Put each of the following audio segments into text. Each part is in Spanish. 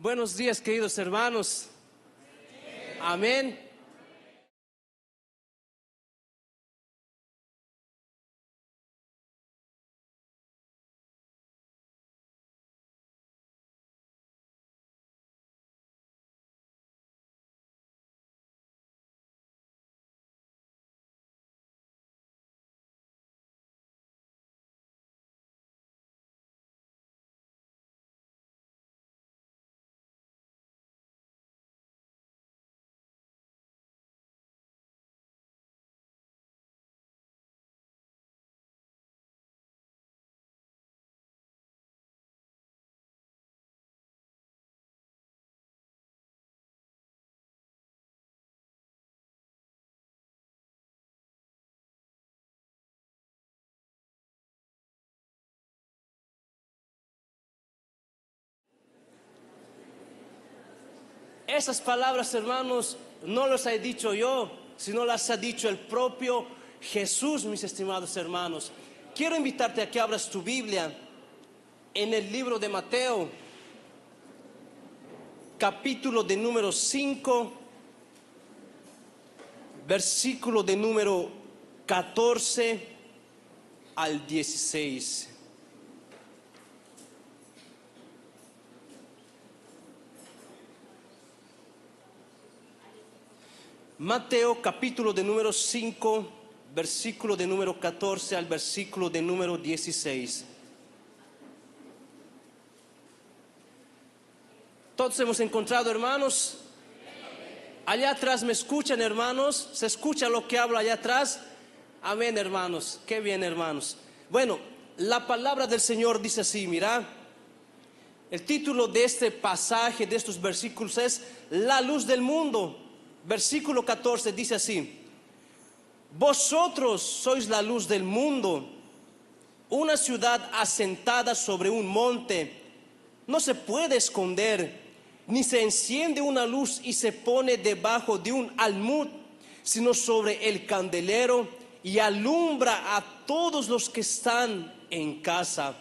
Buenos días, queridos hermanos. Amén. Esas palabras, hermanos, no las he dicho yo, sino las ha dicho el propio Jesús, mis estimados hermanos. Quiero invitarte a que abras tu Biblia en el libro de Mateo, capítulo de número 5, versículo de número 14 al 16. Mateo capítulo de número 5, versículo de número 14 al versículo de número 16. Todos hemos encontrado, hermanos. Allá atrás me escuchan, hermanos. ¿Se escucha lo que hablo allá atrás? Amén, hermanos. Qué bien, hermanos. Bueno, la palabra del Señor dice así, mira. El título de este pasaje, de estos versículos es La luz del mundo. Versículo 14 dice así: vosotros sois la luz del mundo. Una ciudad asentada sobre un monte no se puede esconder, ni se enciende una luz y se pone debajo de un almud, sino sobre el candelero, y alumbra a todos los que están en casa.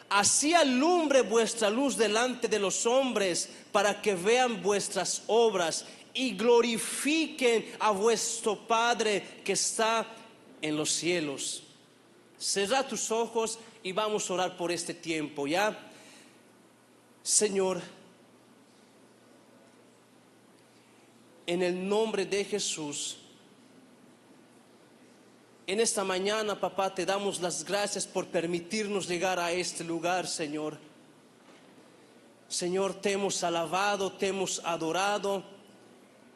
Así alumbre vuestra luz delante de los hombres, para que vean vuestras obras y glorifiquen a vuestro Padre que está en los cielos. Cerra tus ojos y vamos a orar por este tiempo, ¿ya? Señor, en el nombre de Jesús, en esta mañana, papá, te damos las gracias por permitirnos llegar a este lugar, Señor. Señor, te hemos alabado, te hemos adorado,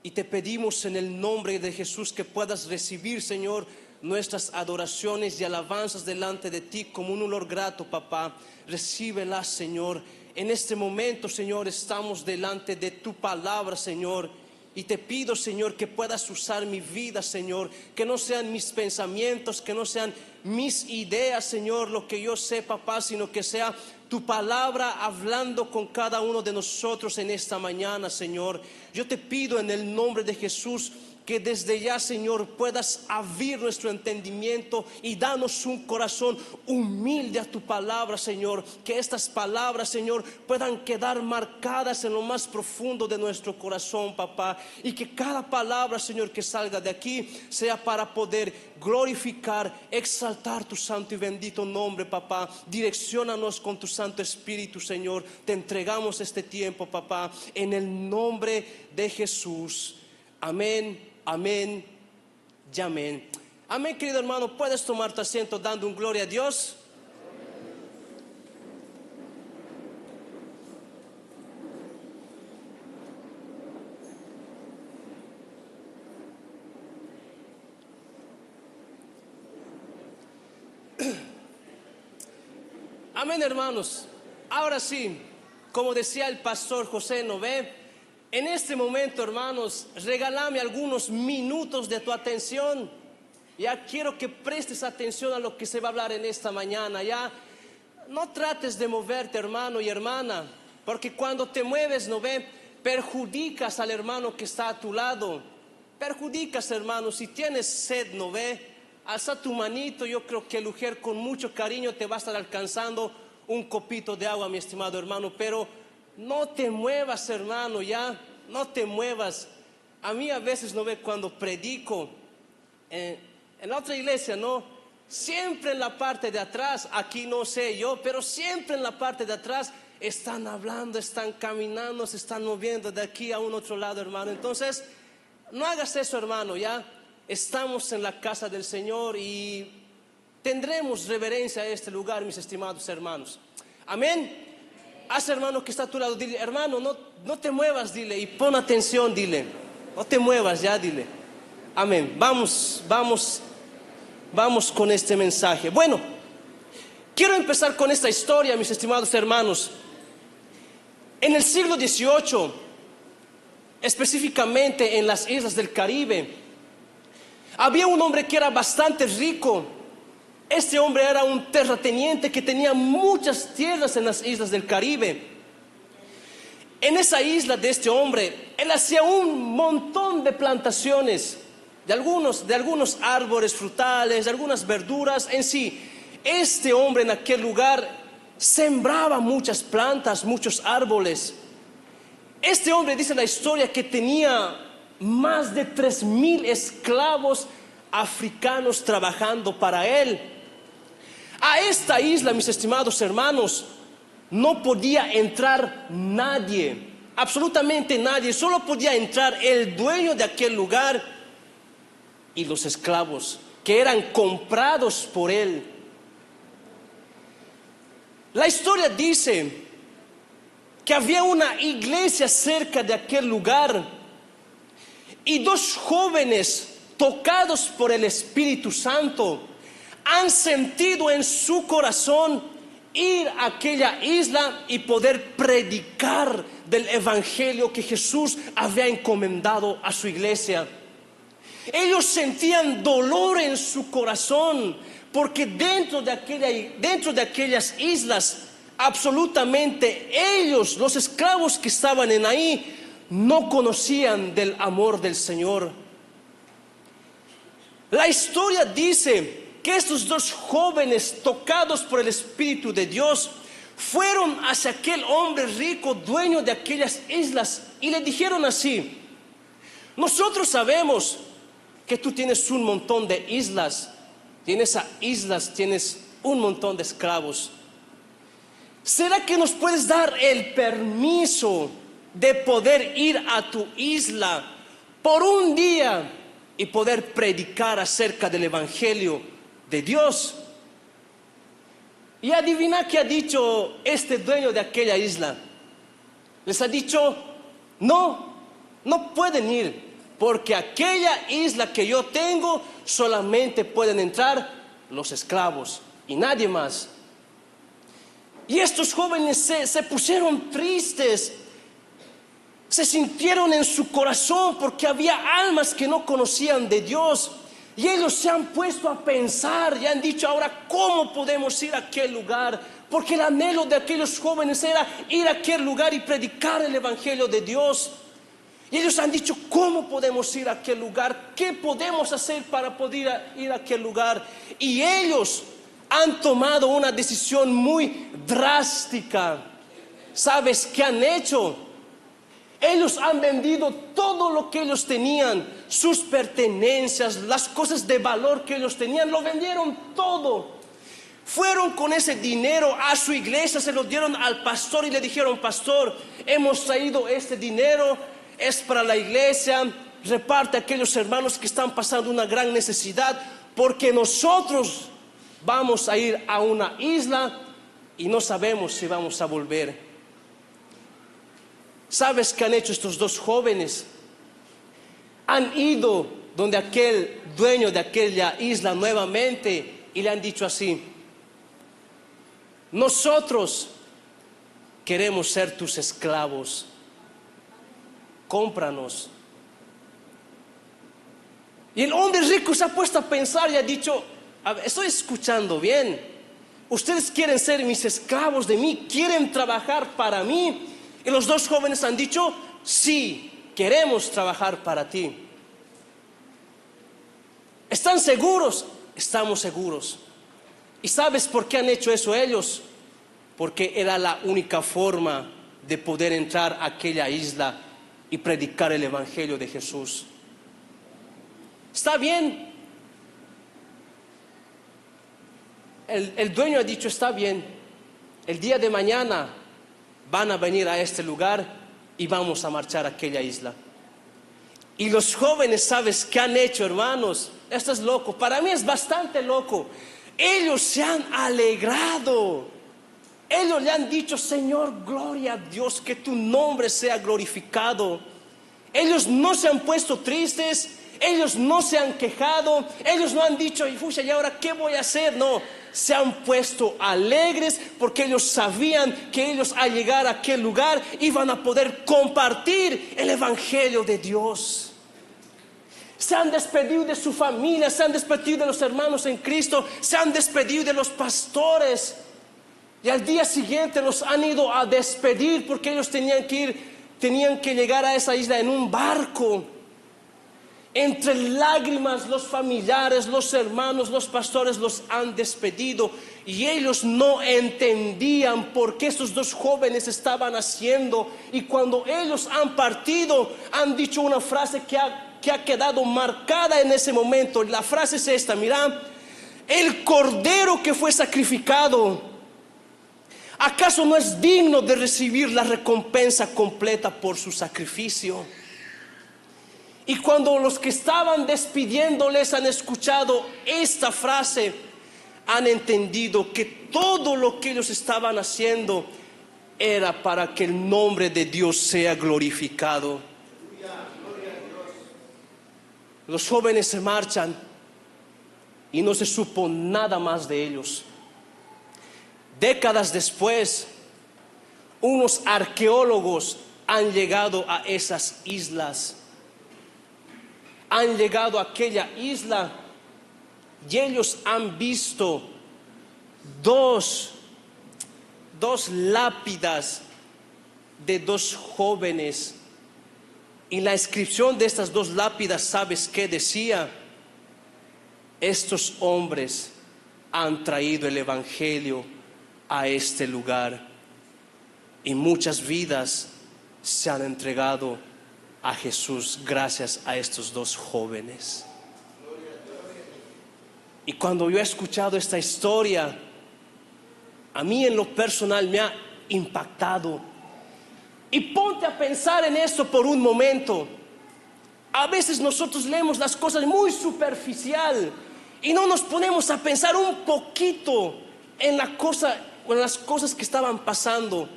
y te pedimos en el nombre de Jesús que puedas recibir, Señor, nuestras adoraciones y alabanzas delante de ti como un olor grato, papá. Recíbelas, Señor. En este momento, Señor, estamos delante de tu palabra, Señor. Y te pido, Señor, que puedas usar mi vida, Señor. Que no sean mis pensamientos, que no sean mis ideas, Señor, lo que yo sé, papá, sino que sea tu palabra hablando con cada uno de nosotros en esta mañana, Señor. Yo te pido en el nombre de Jesús que desde ya, Señor, puedas abrir nuestro entendimiento y darnos un corazón humilde a tu palabra, Señor. Que estas palabras, Señor, puedan quedar marcadas en lo más profundo de nuestro corazón, papá. Y que cada palabra, Señor, que salga de aquí sea para poder glorificar, exaltar tu santo y bendito nombre, papá. Direcciónanos con tu Santo Espíritu, Señor. Te entregamos este tiempo, papá, en el nombre de Jesús. Amén. Amén y amén. Amén, querido hermano. ¿Puedes tomar tu asiento dando un gloria a Dios? Amén, hermanos. Ahora sí, como decía el pastor José Nové, en este momento, hermanos, regálame algunos minutos de tu atención. Ya quiero que prestes atención a lo que se va a hablar en esta mañana. Ya no trates de moverte, hermano y hermana, porque cuando te mueves, no ve, perjudicas al hermano que está a tu lado. Perjudicas, hermano. Si tienes sed, no ve, alza tu manito. Yo creo que el Ujier con mucho cariño te va a estar alcanzando un copito de agua, mi estimado hermano. Pero no te muevas, hermano, ya, no te muevas. A mí a veces no ve cuando predico en la otra iglesia, ¿no? Siempre en la parte de atrás, aquí no sé yo, pero siempre en la parte de atrás están hablando, están caminando, se están moviendo de aquí a un otro lado, hermano. Entonces, no hagas eso, hermano, ya. Estamos en la casa del Señor y tendremos reverencia a este lugar, mis estimados hermanos. Amén. Haz, hermano, que está a tu lado, dile, hermano, no te muevas, dile, y pon atención, dile. No te muevas ya, dile. Amén. Vamos con este mensaje. Bueno, quiero empezar con esta historia, mis estimados hermanos. En el siglo XVIII, específicamente en las islas del Caribe, había un hombre que era bastante rico. Este hombre era un terrateniente que tenía muchas tierras en las islas del Caribe. En esa isla de este hombre, él hacía un montón de plantaciones de algunos árboles frutales, de algunas verduras en sí. Este hombre en aquel lugar sembraba muchas plantas, muchos árboles. Este hombre, dice la historia, que tenía más de 3,000 esclavos africanos trabajando para él. A esta isla, mis estimados hermanos, no podía entrar nadie, absolutamente nadie. Solo podía entrar el dueño de aquel lugar y los esclavos que eran comprados por él. La historia dice que había una iglesia cerca de aquel lugar y dos jóvenes tocados por el Espíritu Santo han sentido en su corazón ir a aquella isla y poder predicar del evangelio que Jesús había encomendado a su iglesia. Ellos sentían dolor en su corazón porque dentro de aquellas islas, absolutamente ellos, los esclavos que estaban en ahí, no conocían del amor del Señor. La historia dice que estos dos jóvenes tocados por el Espíritu de Dios fueron hacia aquel hombre rico, dueño de aquellas islas, y le dijeron así: nosotros sabemos que tú tienes un montón de islas, tienes un montón de esclavos. ¿Será que nos puedes dar el permiso de poder ir a tu isla por un día y poder predicar acerca del evangelio de Dios? Y adivina qué ha dicho este dueño de aquella isla. Les ha dicho: no pueden ir, porque aquella isla que yo tengo solamente pueden entrar los esclavos y nadie más. Y estos jóvenes se pusieron tristes, se sintieron en su corazón porque había almas que no conocían de Dios. Y ellos se han puesto a pensar y han dicho: ahora, ¿cómo podemos ir a aquel lugar? Porque el anhelo de aquellos jóvenes era ir a aquel lugar y predicar el evangelio de Dios. Y ellos han dicho: ¿cómo podemos ir a aquel lugar? ¿Qué podemos hacer para poder ir a aquel lugar? Y ellos han tomado una decisión muy drástica. ¿Sabes qué han hecho? Ellos han vendido todo lo que ellos tenían, sus pertenencias, las cosas de valor que ellos tenían, lo vendieron todo. Fueron con ese dinero a su iglesia, se lo dieron al pastor y le dijeron: pastor, hemos traído este dinero, es para la iglesia, reparte a aquellos hermanos que están pasando una gran necesidad, porque nosotros vamos a ir a una isla y no sabemos si vamos a volver. ¿Sabes qué han hecho estos dos jóvenes? Han ido donde aquel dueño de aquella isla nuevamente y le han dicho así: nosotros queremos ser tus esclavos, cómpranos. Y el hombre rico se ha puesto a pensar y ha dicho: a ver, estoy escuchando bien, ustedes quieren ser mis esclavos de mí, quieren trabajar para mí. Y los dos jóvenes han dicho: sí, queremos trabajar para ti. ¿Están seguros? Estamos seguros. ¿Y sabes por qué han hecho eso ellos? Porque era la única forma de poder entrar a aquella isla y predicar el evangelio de Jesús. Está bien. El dueño ha dicho, está bien, el día de mañana van a venir a este lugar y vamos a marchar a aquella isla. Y los jóvenes, ¿sabes qué han hecho, hermanos? Esto es loco, para mí es bastante loco. Ellos se han alegrado. Ellos le han dicho, Señor, gloria a Dios, que tu nombre sea glorificado. Ellos no se han puesto tristes, ellos no se han quejado, ellos no han dicho, ¿y ahora qué voy a hacer? No, se han puesto alegres porque ellos sabían que ellos al llegar a aquel lugar iban a poder compartir el evangelio de Dios. Se han despedido de su familia, se han despedido de los hermanos en Cristo, se han despedido de los pastores. Y al día siguiente los han ido a despedir porque ellos tenían que llegar a esa isla en un barco. Entre lágrimas los familiares, los hermanos, los pastores los han despedido. Y ellos no entendían por qué estos dos jóvenes estaban haciendo. Y cuando ellos han partido, han dicho una frase que ha quedado marcada en ese momento. La frase es esta, mira: el cordero que fue sacrificado, ¿acaso no es digno de recibir la recompensa completa por su sacrificio? Y cuando los que estaban despidiéndoles han escuchado esta frase, han entendido que todo lo que ellos estaban haciendo era para que el nombre de Dios sea glorificado. Los jóvenes se marchan y no se supo nada más de ellos. Décadas después, unos arqueólogos han llegado a esas islas. Han llegado a aquella isla y ellos han visto dos lápidas de dos jóvenes. Y la inscripción de estas dos lápidas, ¿sabes qué decía? Estos hombres han traído el evangelio a este lugar y muchas vidas se han entregado a Jesús gracias a estos dos jóvenes. Y cuando yo he escuchado esta historia, a mí en lo personal me ha impactado. Y ponte a pensar en esto por un momento. A veces nosotros leemos las cosas muy superficial y no nos ponemos a pensar un poquito en las cosas que estaban pasando.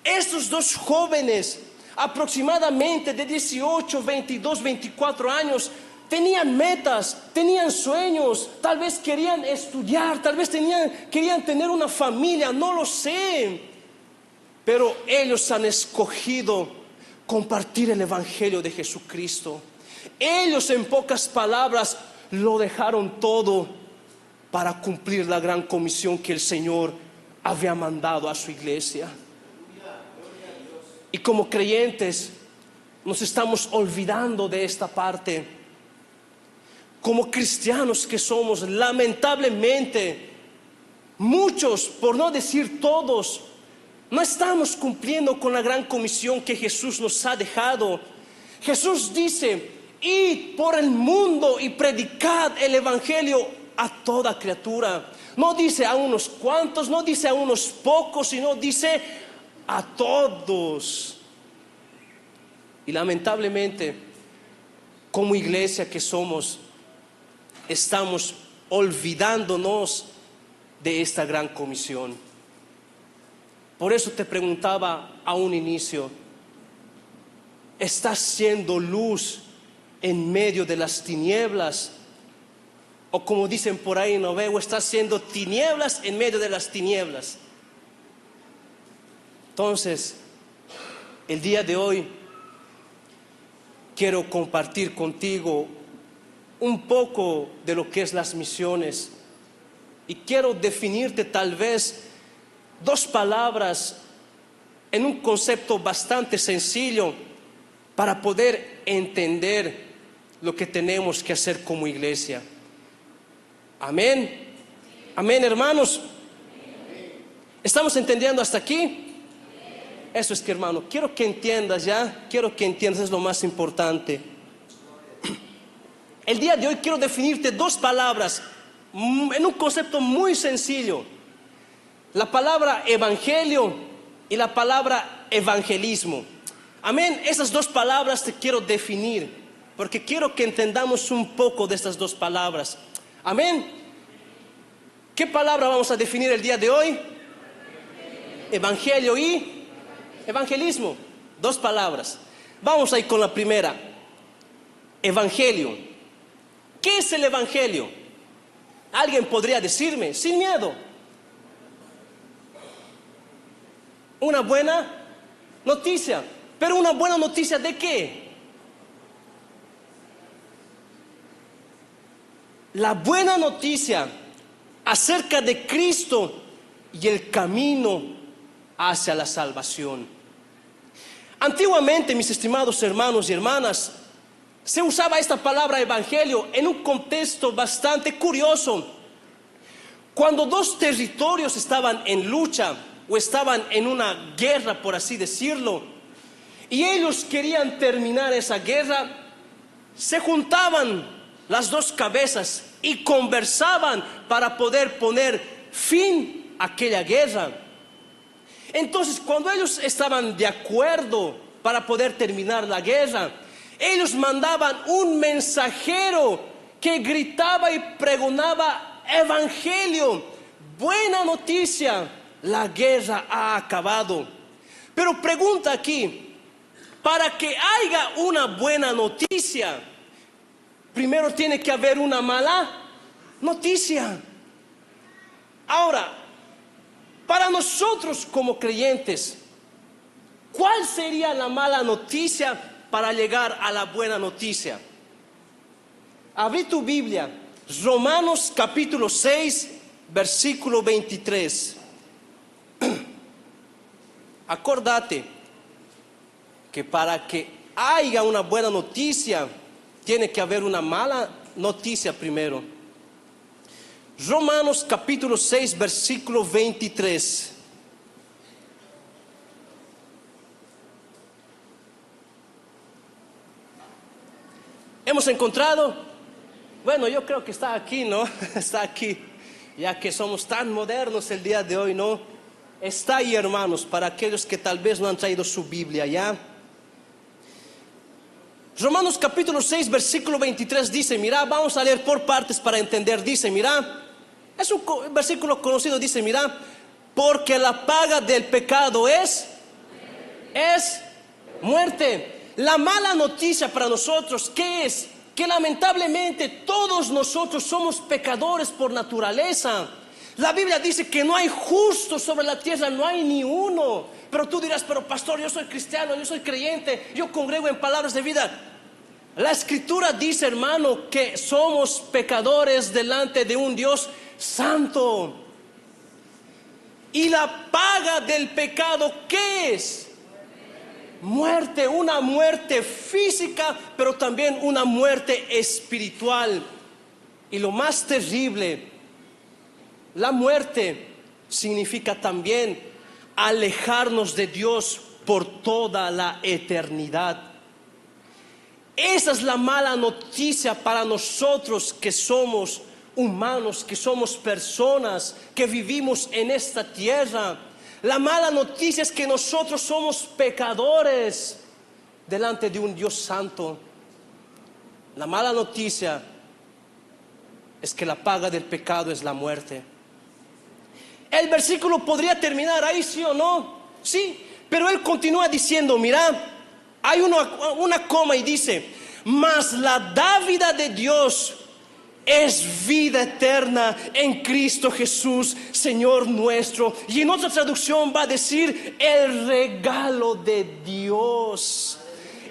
Estos dos jóvenes, aproximadamente de 18, 22, 24 años, tenían metas, tenían sueños, tal vez querían estudiar, tal vez querían tener una familia, no lo sé. Pero ellos han escogido compartir el evangelio de Jesucristo. Ellos, en pocas palabras, lo dejaron todo para cumplir la gran comisión que el Señor había mandado a su iglesia. Y como creyentes nos estamos olvidando de esta parte. Como cristianos que somos, lamentablemente, muchos, por no decir todos, no estamos cumpliendo con la gran comisión que Jesús nos ha dejado. Jesús dice: id por el mundo y predicad el evangelio a toda criatura. No dice a unos cuantos, no dice a unos pocos, sino dice a todos. Y lamentablemente, como iglesia que somos, estamos olvidándonos de esta gran comisión. Por eso te preguntaba a un inicio: ¿estás siendo luz en medio de las tinieblas? O como dicen por ahí en Noruego, ¿estás siendo tinieblas en medio de las tinieblas? Entonces, el día de hoy quiero compartir contigo un poco de lo que es las misiones. Y quiero definirte tal vez dos palabras en un concepto bastante sencillo para poder entender lo que tenemos que hacer como iglesia. Amén. Amén, hermanos. ¿Estamos entendiendo hasta aquí? Eso es que, hermano, quiero que entiendas ya, quiero que entiendas, es lo más importante. El día de hoy quiero definirte dos palabras en un concepto muy sencillo. La palabra evangelio y la palabra evangelismo. Amén, esas dos palabras te quiero definir, porque quiero que entendamos un poco de estas dos palabras. Amén. ¿Qué palabra vamos a definir el día de hoy? Evangelio y evangelismo. Dos palabras. Vamos a ir con la primera. Evangelio. ¿Qué es el evangelio? Alguien podría decirme, sin miedo. Una buena noticia. ¿Pero una buena noticia de qué? La buena noticia acerca de Cristo y el camino hacia la salvación. Antiguamente, mis estimados hermanos y hermanas, se usaba esta palabra evangelio en un contexto bastante curioso. Cuando dos territorios estaban en lucha o estaban en una guerra, por así decirlo, y ellos querían terminar esa guerra, se juntaban las dos cabezas y conversaban para poder poner fin a aquella guerra. Entonces, cuando ellos estaban de acuerdo para poder terminar la guerra, ellos mandaban un mensajero que gritaba y pregonaba evangelio, buena noticia, la guerra ha acabado. Pero pregunta aquí, para que haya una buena noticia, primero tiene que haber una mala noticia. Ahora, para nosotros como creyentes, ¿cuál sería la mala noticia para llegar a la buena noticia? Abrí tu Biblia, Romanos capítulo 6, versículo 23. Acordate que para que haya una buena noticia, tiene que haber una mala noticia primero. Romanos capítulo 6, versículo 23. ¿Hemos encontrado? Bueno, yo creo que está aquí, ¿no? Está aquí, ya que somos tan modernos el día de hoy, ¿no? Está ahí, hermanos, para aquellos que tal vez no han traído su Biblia, ¿ya? Romanos capítulo 6, versículo 23 dice, mira, vamos a leer por partes para entender. Dice, mira, es un versículo conocido, dice, mira, porque la paga del pecado es muerte. La mala noticia para nosotros, ¿qué es? Que lamentablemente todos nosotros somos pecadores por naturaleza. La Biblia dice que no hay justo sobre la tierra, no hay ni uno. Pero tú dirás, pero pastor, yo soy cristiano, yo soy creyente, yo congrego en Palabras de Vida. La Escritura dice, hermano, que somos pecadores delante de un Dios santo. Y la paga del pecado, ¿qué es? Muerte, una muerte física, pero también una muerte espiritual. Y lo más terrible, la muerte significa también alejarnos de Dios por toda la eternidad. Esa es la mala noticia para nosotros que somos humanos, que somos personas, que vivimos en esta tierra. La mala noticia es que nosotros somos pecadores delante de un Dios santo. La mala noticia es que la paga del pecado es la muerte. El versículo podría terminar ahí, sí o no, sí, pero él continúa diciendo, mira, hay una coma y dice, mas la dádiva de Dios es vida eterna en Cristo Jesús, Señor nuestro. Y en otra traducción va a decir el regalo de Dios.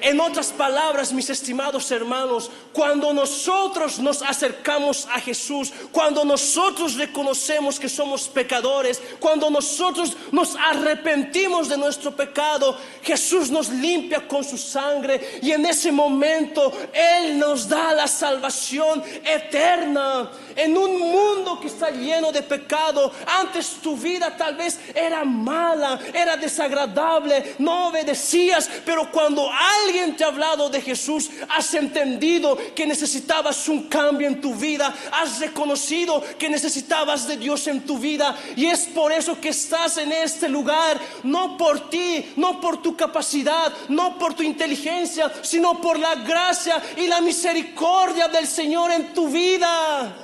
En otras palabras, mis estimados hermanos, cuando nosotros nos acercamos a Jesús, cuando nosotros reconocemos que somos pecadores, cuando nosotros nos arrepentimos de nuestro pecado, Jesús nos limpia con su sangre y en ese momento Él nos da la salvación eterna. En un mundo que está lleno de pecado, antes tu vida tal vez era mala, era desagradable, no obedecías, pero cuando alguien te ha hablado de Jesús, has entendido que necesitabas un cambio en tu vida, has reconocido que necesitabas de Dios en tu vida, y es por eso que estás en este lugar, no por ti, no por tu capacidad, no por tu inteligencia, sino por la gracia y la misericordia del Señor en tu vida.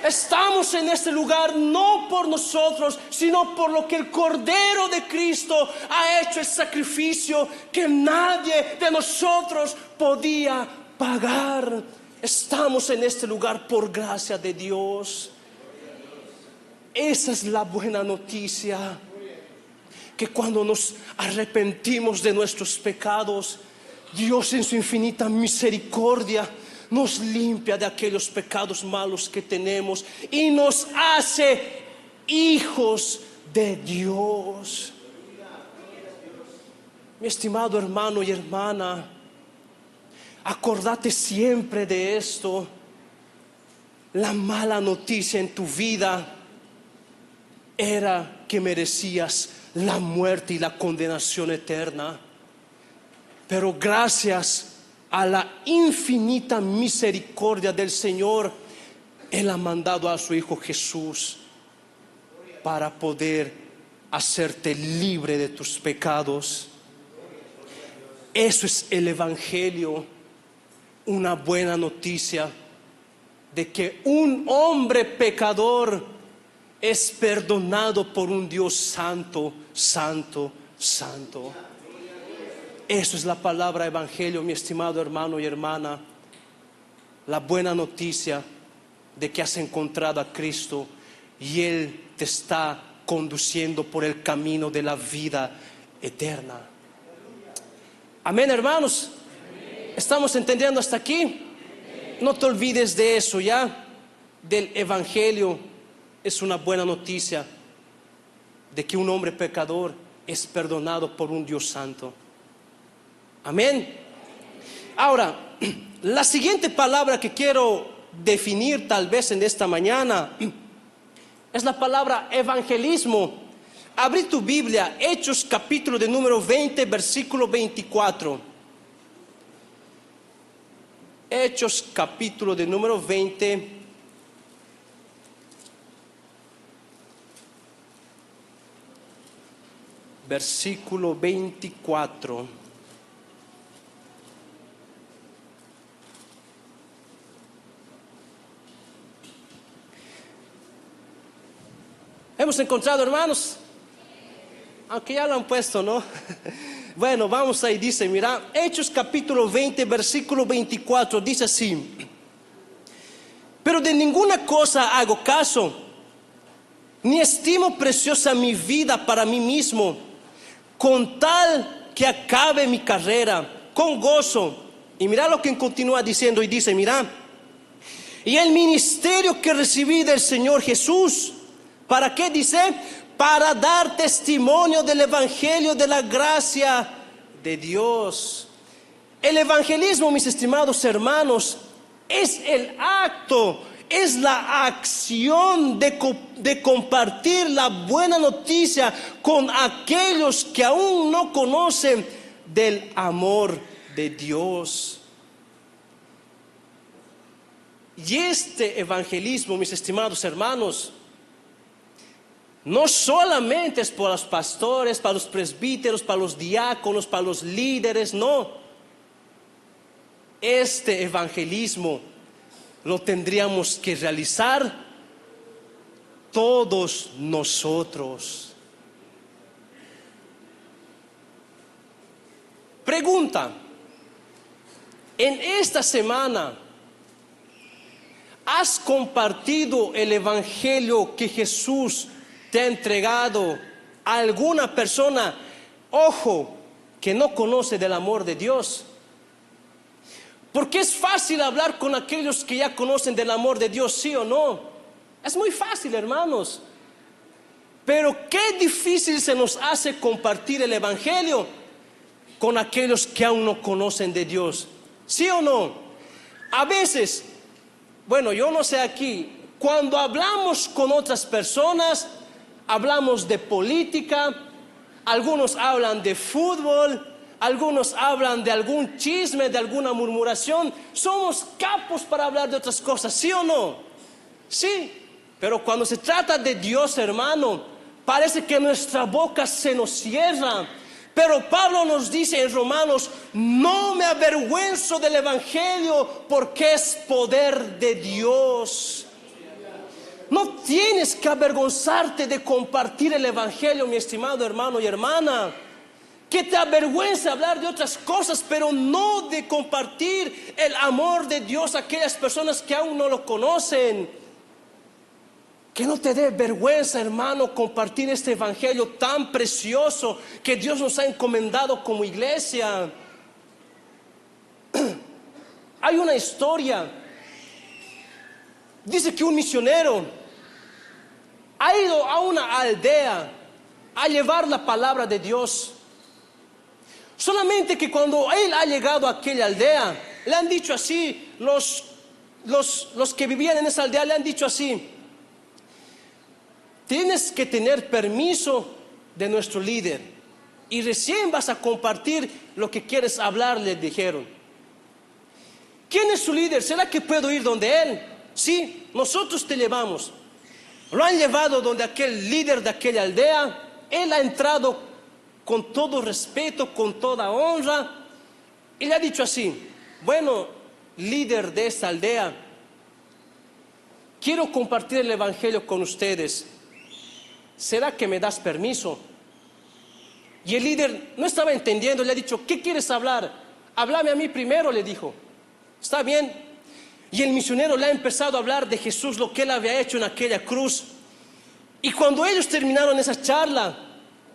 Estamos en este lugar no por nosotros, sino por lo que el Cordero de Cristo ha hecho, el sacrificio que nadie de nosotros podía pagar. Estamos en este lugar por gracia de Dios. Esa es la buena noticia, que cuando nos arrepentimos de nuestros pecados, Dios en su infinita misericordia nos limpia de aquellos pecados malos que tenemos y nos hace hijos de Dios. Mi estimado hermano y hermana, acordate siempre de esto. La mala noticia en tu vida era que merecías la muerte y la condenación eterna, pero gracias a la infinita misericordia del Señor, Él ha mandado a su Hijo Jesús para poder hacerte libre de tus pecados. Eso es el Evangelio, una buena noticia de que un hombre pecador es perdonado por un Dios santo, santo, santo. Eso es la palabra evangelio, mi estimado hermano y hermana. La buena noticia de que has encontrado a Cristo y Él te está conduciendo por el camino de la vida eterna. Amén, hermanos. ¿Estamos entendiendo hasta aquí? No te olvides de eso, ya. Del evangelio es una buena noticia de que un hombre pecador es perdonado por un Dios santo. Amén. Ahora, la siguiente palabra que quiero definir tal vez en esta mañana es la palabra evangelismo. Abrí tu Biblia, Hechos capítulo de número 20, versículo 24. Hechos capítulo de número 20, versículo 24. ¿Hemos encontrado, hermanos? Aunque ya lo han puesto, ¿no? Bueno, vamos ahí, dice, mira, Hechos capítulo 20, versículo 24, dice así: pero de ninguna cosa hago caso, ni estimo preciosa mi vida para mí mismo, con tal que acabe mi carrera con gozo. Y mira lo que continúa diciendo, y dice, mira, y el ministerio que recibí del Señor Jesús, ¿para qué dice? Para dar testimonio del evangelio de la gracia de Dios. El evangelismo, mis estimados hermanos, es el acto, es la acción de compartir la buena noticia con aquellos que aún no conocen del amor de Dios. Y este evangelismo, mis estimados hermanos, no solamente es para los pastores, para los presbíteros, para los diáconos, para los líderes, no. Este evangelismo lo tendríamos que realizar todos nosotros. Pregunta: en esta semana, ¿has compartido el evangelio que Jesús te ha entregado a alguna persona? Ojo, que no conoce del amor de Dios. Porque es fácil hablar con aquellos que ya conocen del amor de Dios, ¿sí o no? Es muy fácil, hermanos. Pero qué difícil se nos hace compartir el Evangelio con aquellos que aún no conocen de Dios, ¿sí o no? A veces, bueno, yo no sé aquí, cuando hablamos con otras personas, hablamos de política, algunos hablan de fútbol, algunos hablan de algún chisme, de alguna murmuración. Somos capos para hablar de otras cosas, ¿sí o no? Sí, pero cuando se trata de Dios, hermano, parece que nuestra boca se nos cierra. Pero Pablo nos dice en Romanos: no me avergüenzo del Evangelio, porque es poder de Dios. No tienes que avergonzarte de compartir el Evangelio, mi estimado hermano y hermana. Que te avergüence hablar de otras cosas, pero no de compartir el amor de Dios a aquellas personas que aún no lo conocen. Que no te dé vergüenza, hermano, compartir este Evangelio tan precioso que Dios nos ha encomendado como iglesia. Hay una historia. Dice que un misionero ha ido a una aldea a llevar la palabra de Dios. Solamente que cuando él ha llegado a aquella aldea, le han dicho así, los que vivían en esa aldea le han dicho así: tienes que tener permiso de nuestro líder y recién vas a compartir lo que quieres hablar, le dijeron. ¿Quién es su líder? ¿Será que puedo ir donde él? Sí, nosotros te llevamos. Lo han llevado donde aquel líder de aquella aldea. Él ha entrado con todo respeto, con toda honra, y le ha dicho así: bueno, líder de esta aldea, quiero compartir el Evangelio con ustedes. ¿Será que me das permiso? Y el líder no estaba entendiendo, le ha dicho: ¿qué quieres hablar? Háblame a mí primero, le dijo. Está bien. Y el misionero le ha empezado a hablar de Jesús, lo que él había hecho en aquella cruz. Y cuando ellos terminaron esa charla,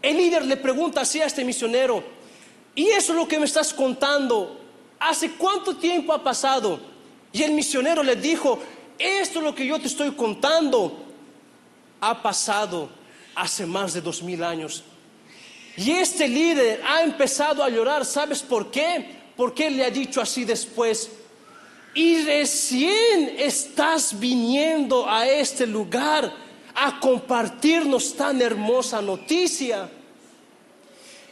el líder le pregunta así a este misionero: ¿y eso es lo que me estás contando? ¿Hace cuánto tiempo ha pasado? Y el misionero le dijo: esto es lo que yo te estoy contando. Ha pasado hace más de 2000 años. Y este líder ha empezado a llorar. ¿Sabes por qué? Porque él le ha dicho así después: y recién estás viniendo a este lugar a compartirnos tan hermosa noticia.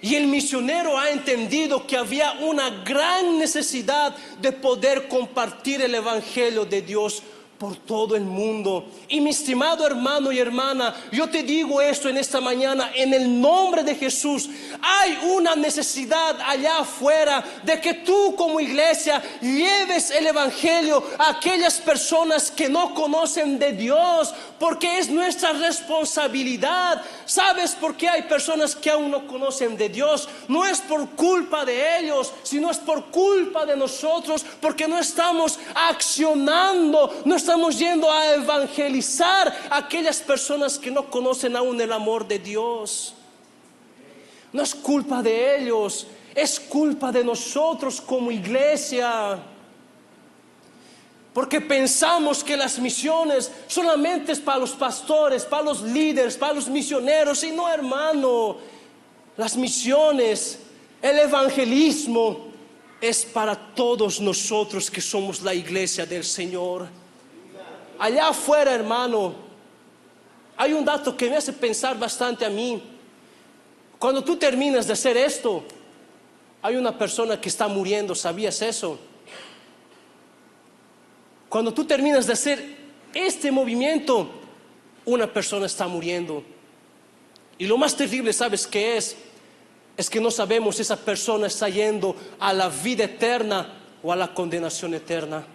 Y el misionero ha entendido que había una gran necesidad de poder compartir el Evangelio de Dios por todo el mundo. Y mi estimado hermano y hermana, yo te digo esto en esta mañana, en el nombre de Jesús. Hay una necesidad allá afuera de que tú como iglesia lleves el Evangelio a aquellas personas que no conocen de Dios, porque es nuestra responsabilidad. ¿Sabes por qué hay personas que aún no conocen de Dios? No es por culpa de ellos, sino es por culpa de nosotros, porque no estamos accionando, no estamos yendo a evangelizar a aquellas personas que no conocen aún el amor de Dios. No es culpa de ellos, es culpa de nosotros como iglesia. Porque pensamos que las misiones solamente es para los pastores, para los líderes, para los misioneros. Y no, hermano, las misiones, el evangelismo es para todos nosotros que somos la iglesia del Señor. Allá afuera, hermano, hay un dato que me hace pensar bastante a mí. Cuando tú terminas de hacer esto, hay una persona que está muriendo. ¿Sabías eso? Cuando tú terminas de hacer este movimiento, una persona está muriendo. Y lo más terrible, ¿sabes qué es? Es que no sabemos si esa persona está yendo a la vida eterna o a la condenación eterna.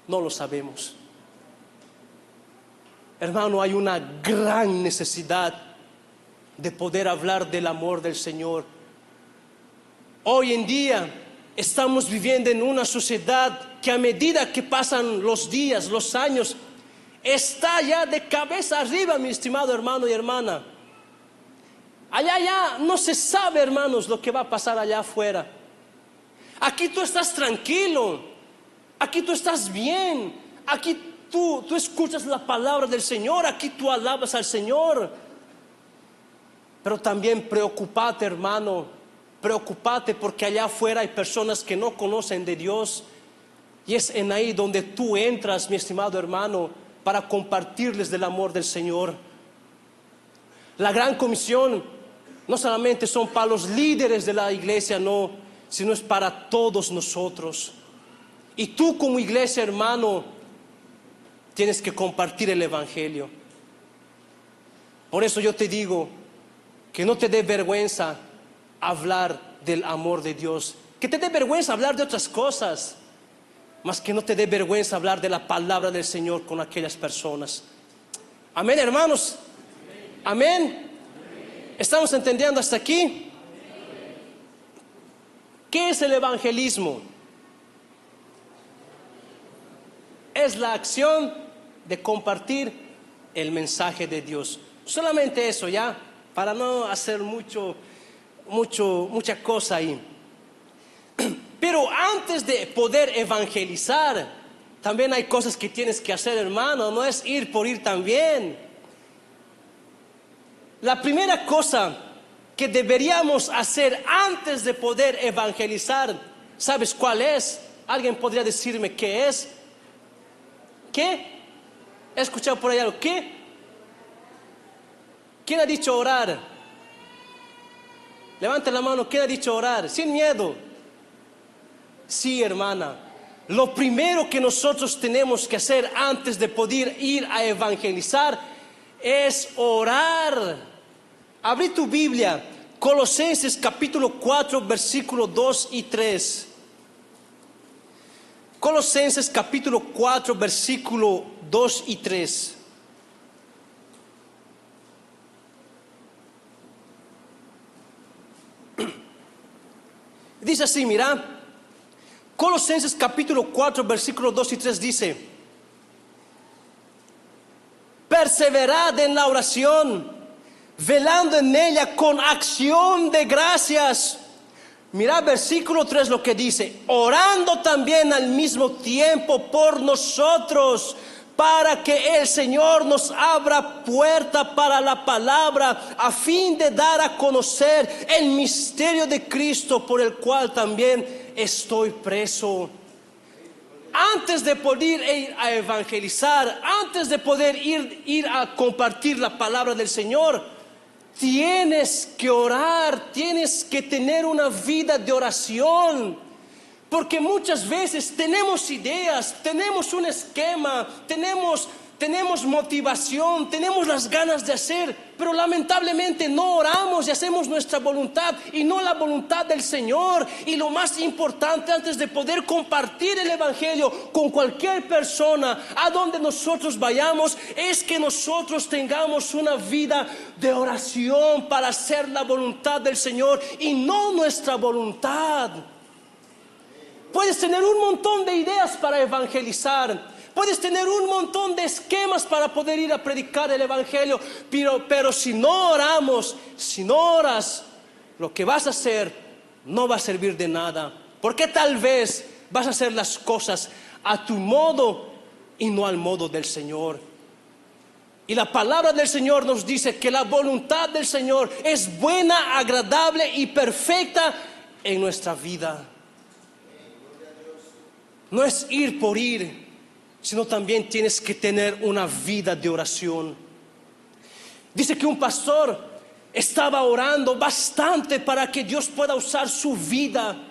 No lo sabemos. Hermano, hay una gran necesidad de poder hablar del amor del Señor. Hoy en día estamos viviendo en una sociedad que a medida que pasan los días, los años, está ya de cabeza arriba, mi estimado hermano y hermana. Allá ya no se sabe, hermanos, lo que va a pasar allá afuera. Aquí tú estás tranquilo, aquí tú estás bien, aquí tú escuchas la palabra del Señor, aquí tú alabas al Señor. Pero también preocúpate, hermano, preocúpate, porque allá afuera hay personas que no conocen de Dios. Y es en ahí donde tú entras, mi estimado hermano, para compartirles del amor del Señor. La gran comisión no solamente son para los líderes de la iglesia, no, sino es para todos nosotros. Y tú como iglesia, hermano, tienes que compartir el evangelio. Por eso yo te digo que no te dé vergüenza hablar del amor de Dios, que te dé vergüenza hablar de otras cosas, mas que no te dé vergüenza hablar de la palabra del Señor con aquellas personas. Amén, hermanos. Amén. ¿Estamos entendiendo hasta aquí? ¿Qué es el evangelismo? Es la acción de compartir el mensaje de Dios. Solamente eso, ya, para no hacer mucha cosa ahí. Pero antes de poder evangelizar, también hay cosas que tienes que hacer, hermano. No es ir por ir también. La primera cosa que deberíamos hacer antes de poder evangelizar, ¿sabes cuál es? ¿Alguien podría decirme qué es? ¿Qué? He escuchado por ahí algo. ¿Qué? ¿Quién ha dicho orar? Levante la mano. ¿Quién ha dicho orar? Sin miedo. Sí, hermana. Lo primero que nosotros tenemos que hacer antes de poder ir a evangelizar es orar. Abrí tu Biblia, Colosenses capítulo 4, versículo 2 y 3. Colosenses capítulo 4, versículo 2 y 3. Dice así, mira. Colosenses capítulo 4, versículo 2 y 3 dice: perseverad en la oración, velando en ella con acción de gracias. Mira versículo 3 lo que dice: orando también al mismo tiempo por nosotros, para que el Señor nos abra puerta para la palabra, a fin de dar a conocer el misterio de Cristo, por el cual también estoy preso. Antes de poder ir a evangelizar, antes de poder ir a compartir la palabra del Señor, tienes que orar, tienes que tener una vida de oración. Porque muchas veces tenemos ideas, tenemos un esquema, tenemos motivación, tenemos las ganas de hacer, pero lamentablemente no oramos y hacemos nuestra voluntad y no la voluntad del Señor. Y lo más importante, antes de poder compartir el evangelio con cualquier persona a donde nosotros vayamos, es que nosotros tengamos una vida de oración para hacer la voluntad del Señor y no nuestra voluntad. Puedes tener un montón de ideas para evangelizar, puedes tener un montón de esquemas para poder ir a predicar el evangelio, pero si no oramos, si no oras, lo que vas a hacer no va a servir de nada, porque tal vez vas a hacer las cosas a tu modo y no al modo del Señor. Y la palabra del Señor nos dice que la voluntad del Señor es buena, agradable y perfecta en nuestra vida. No es ir por ir, sino también tienes que tener una vida de oración. Dice que un pastor estaba orando bastante para que Dios pueda usar su vida.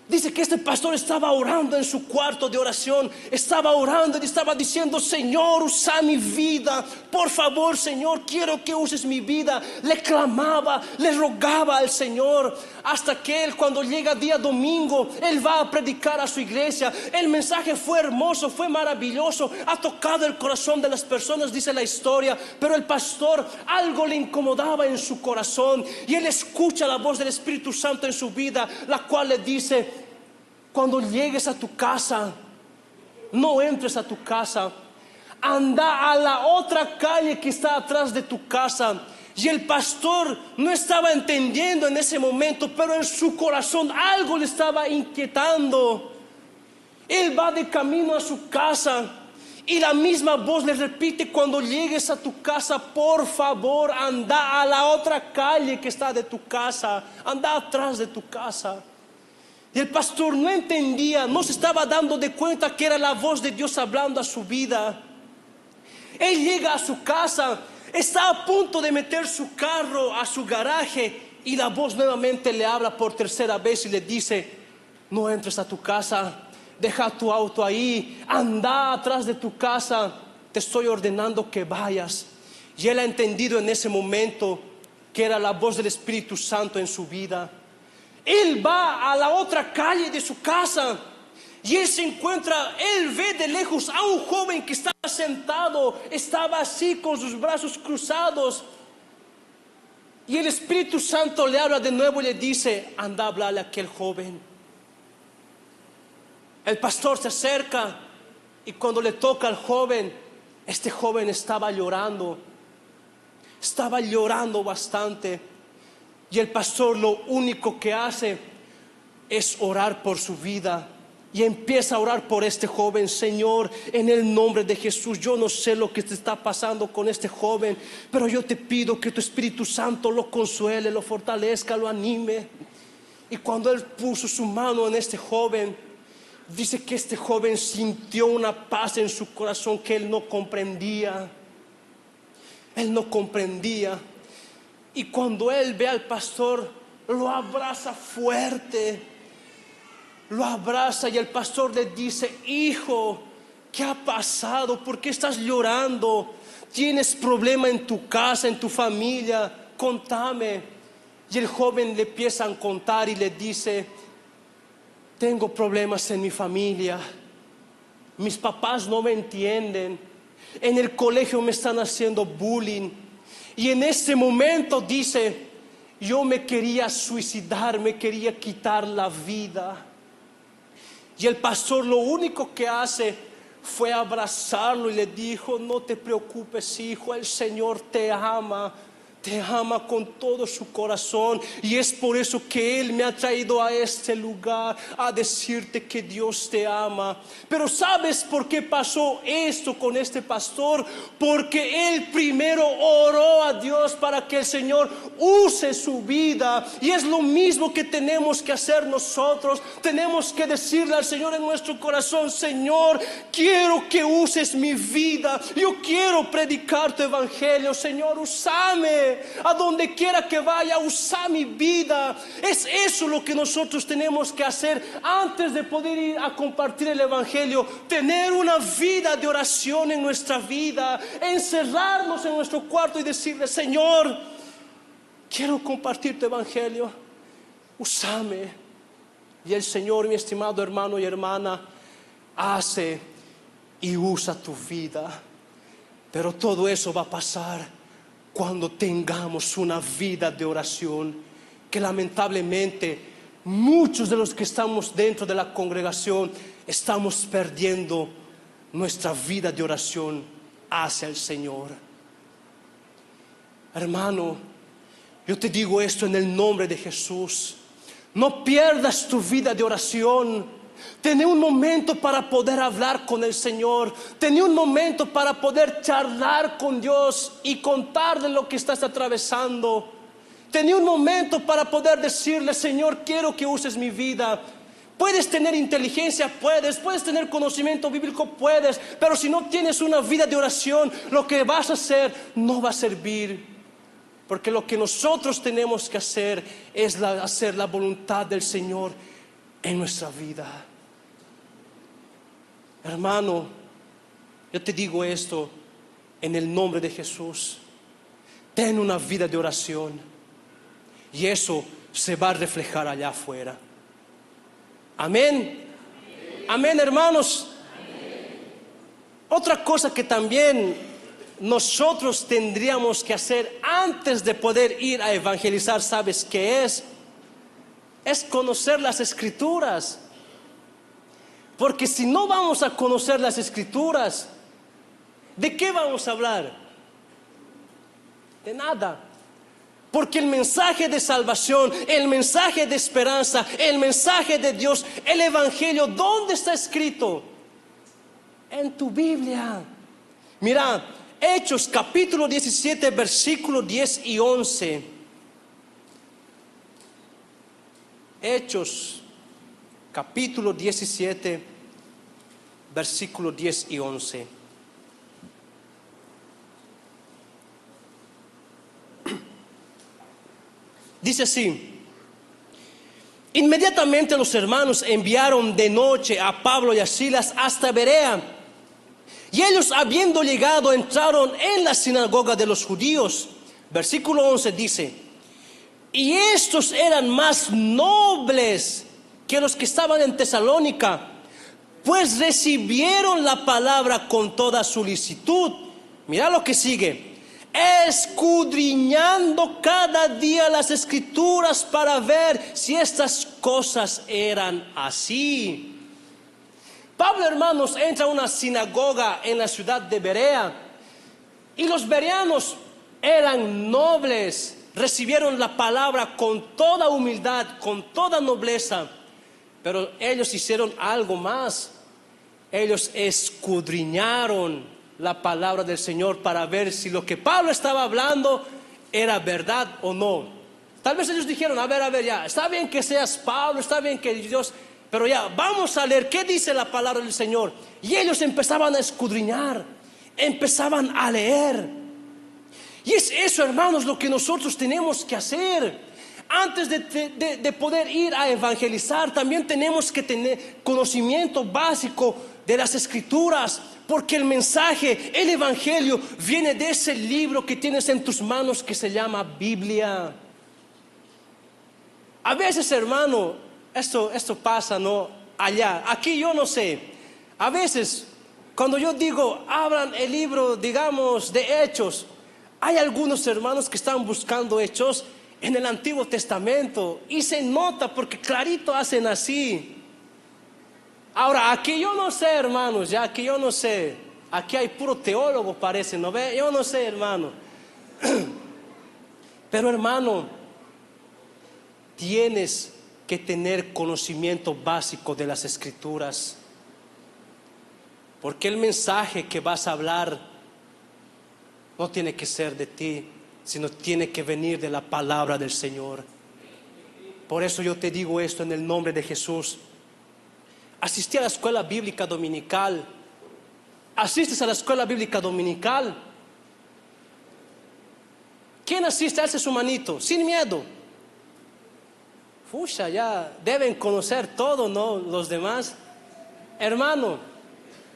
Dice que este pastor estaba orando en su cuarto de oración, estaba orando y estaba diciendo: Señor, usa mi vida, por favor, Señor, quiero que uses mi vida. Le clamaba, le rogaba al Señor, hasta que él, cuando llega día domingo, él va a predicar a su iglesia. El mensaje fue hermoso, fue maravilloso, ha tocado el corazón de las personas, dice la historia, pero el pastor, algo le incomodaba en su corazón, y él escucha la voz del Espíritu Santo en su vida, la cual le dice: cuando llegues a tu casa, no entres a tu casa, anda a la otra calle que está atrás de tu casa, Y el pastor no estaba entendiendo en ese momento, pero en su corazón algo le estaba inquietando. Él va de camino a su casa y la misma voz le repite: cuando llegues a tu casa, por favor, anda a la otra calle que está de tu casa, anda atrás de tu casa. Y el pastor no entendía, no se estaba dando de cuenta que era la voz de Dios hablando a su vida. Él llega a su casa, está a punto de meter su carro a su garaje y la voz nuevamente le habla por tercera vez y le dice: no entres a tu casa, deja tu auto ahí, anda atrás de tu casa, te estoy ordenando que vayas. Y él ha entendido en ese momento que era la voz del Espíritu Santo en su vida. Él va a la otra calle de su casa y él ve de lejos a un joven que estaba sentado, estaba así con sus brazos cruzados. Y el Espíritu Santo le habla de nuevo y le dice: anda a hablarle a aquel joven. El pastor se acerca y cuando le toca al joven, este joven estaba llorando bastante. Y el pastor lo único que hace es orar por su vida. Y empieza a orar por este joven: Señor, en el nombre de Jesús, yo no sé lo que te está pasando con este joven, pero yo te pido que tu Espíritu Santo lo consuele, lo fortalezca, lo anime. Y cuando él puso su mano en este joven, dice que este joven sintió una paz en su corazón que él no comprendía. Y cuando él ve al pastor, lo abraza fuerte, lo abraza y el pastor le dice: hijo, ¿qué ha pasado? ¿Por qué estás llorando? ¿Tienes problema en tu casa, en tu familia? Contame. Y el joven le empieza a contar y le dice: tengo problemas en mi familia, mis papás no me entienden, en el colegio me están haciendo bullying. Y en ese momento dice: yo me quería suicidar, me quería quitar la vida. Y el pastor lo único que hace fue abrazarlo y le dijo: no te preocupes, hijo, el Señor te ama con todo su corazón. Y es por eso que Él me ha traído a este lugar a decirte que Dios te ama. Pero ¿sabes por qué pasó esto con este pastor? Porque él primero oró a Dios para que el Señor use su vida. Y es lo mismo que tenemos que hacer nosotros. Tenemos que decirle al Señor en nuestro corazón: Señor, quiero que uses mi vida, yo quiero predicar tu evangelio. Señor, úsame a donde quiera que vaya, usa mi vida. Es eso lo que nosotros tenemos que hacer antes de poder ir a compartir el evangelio. Tener una vida de oración en nuestra vida, encerrarnos en nuestro cuarto y decirle: Señor, quiero compartir tu evangelio, úsame. Y el Señor, mi estimado hermano y hermana, hace y usa tu vida. Pero todo eso va a pasar cuando tengamos una vida de oración, que lamentablemente muchos de los que estamos dentro de la congregación estamos perdiendo nuestra vida de oración hacia el Señor. Hermano, yo te digo esto en el nombre de Jesús: no pierdas tu vida de oración. Ten un momento para poder hablar con el Señor. Ten un momento para poder charlar con Dios y contarle lo que estás atravesando. Ten un momento para poder decirle: Señor, quiero que uses mi vida. Puedes tener inteligencia, puedes tener conocimiento bíblico, puedes, pero si no tienes una vida de oración, lo que vas a hacer no va a servir. Porque lo que nosotros tenemos que hacer es hacer la voluntad del Señor en nuestra vida. Hermano, yo te digo esto en el nombre de Jesús: ten una vida de oración y eso se va a reflejar allá afuera. Amén. Amén, hermanos. Amén. Otra cosa que también nosotros tendríamos que hacer antes de poder ir a evangelizar, ¿sabes qué es? Es conocer las Escrituras. Porque si no vamos a conocer las Escrituras, ¿de qué vamos a hablar? De nada. Porque el mensaje de salvación, el mensaje de esperanza, el mensaje de Dios, el evangelio, ¿dónde está escrito? En tu Biblia. Mira, Hechos capítulo 17, versículos 10 y 11. Hechos capítulo 17, versículos 10 y 11. Dice así: inmediatamente los hermanos enviaron de noche a Pablo y a Silas hasta Berea. Y ellos, habiendo llegado, entraron en la sinagoga de los judíos. Versículo 11 dice: y estos eran más nobles que los que estaban en Tesalónica, pues recibieron la palabra con toda solicitud. Mira lo que sigue: escudriñando cada día las escrituras para ver si estas cosas eran así. Pablo, hermanos, entra a una sinagoga en la ciudad de Berea, y los bereanos eran nobles, recibieron la palabra con toda humildad, con toda nobleza, pero ellos hicieron algo más. Ellos escudriñaron la palabra del Señor para ver si lo que Pablo estaba hablando era verdad o no. Tal vez ellos dijeron: a ver, ya, está bien que seas Pablo, está bien que Dios, pero ya, vamos a leer qué dice la palabra del Señor. Y ellos empezaban a escudriñar, empezaban a leer. Y es eso, hermanos, lo que nosotros tenemos que hacer. Antes de poder ir a evangelizar, también tenemos que tener conocimiento básico de las escrituras, porque el mensaje, el evangelio, viene de ese libro que tienes en tus manos que se llama Biblia. A veces, hermano, esto pasa, ¿no? Allá, aquí yo no sé. A veces, cuando yo digo, abran el libro, digamos, de Hechos, hay algunos hermanos que están buscando Hechos en el Antiguo Testamento, y se nota porque clarito hacen así. Ahora, aquí yo no sé, hermanos, ya aquí yo no sé. Aquí hay puro teólogo, parece, ¿no ve? Yo no sé, hermano. Pero, hermano, tienes que tener conocimiento básico de las escrituras, porque el mensaje que vas a hablar no tiene que ser de ti, sino tiene que venir de la palabra del Señor. Por eso yo te digo esto en el nombre de Jesús. Asistí a la escuela bíblica dominical. ¿Asistes a la escuela bíblica dominical? ¿Quién asiste? Alce su manito, sin miedo. Pucha, ya deben conocer todo, ¿no? Los demás. Hermano,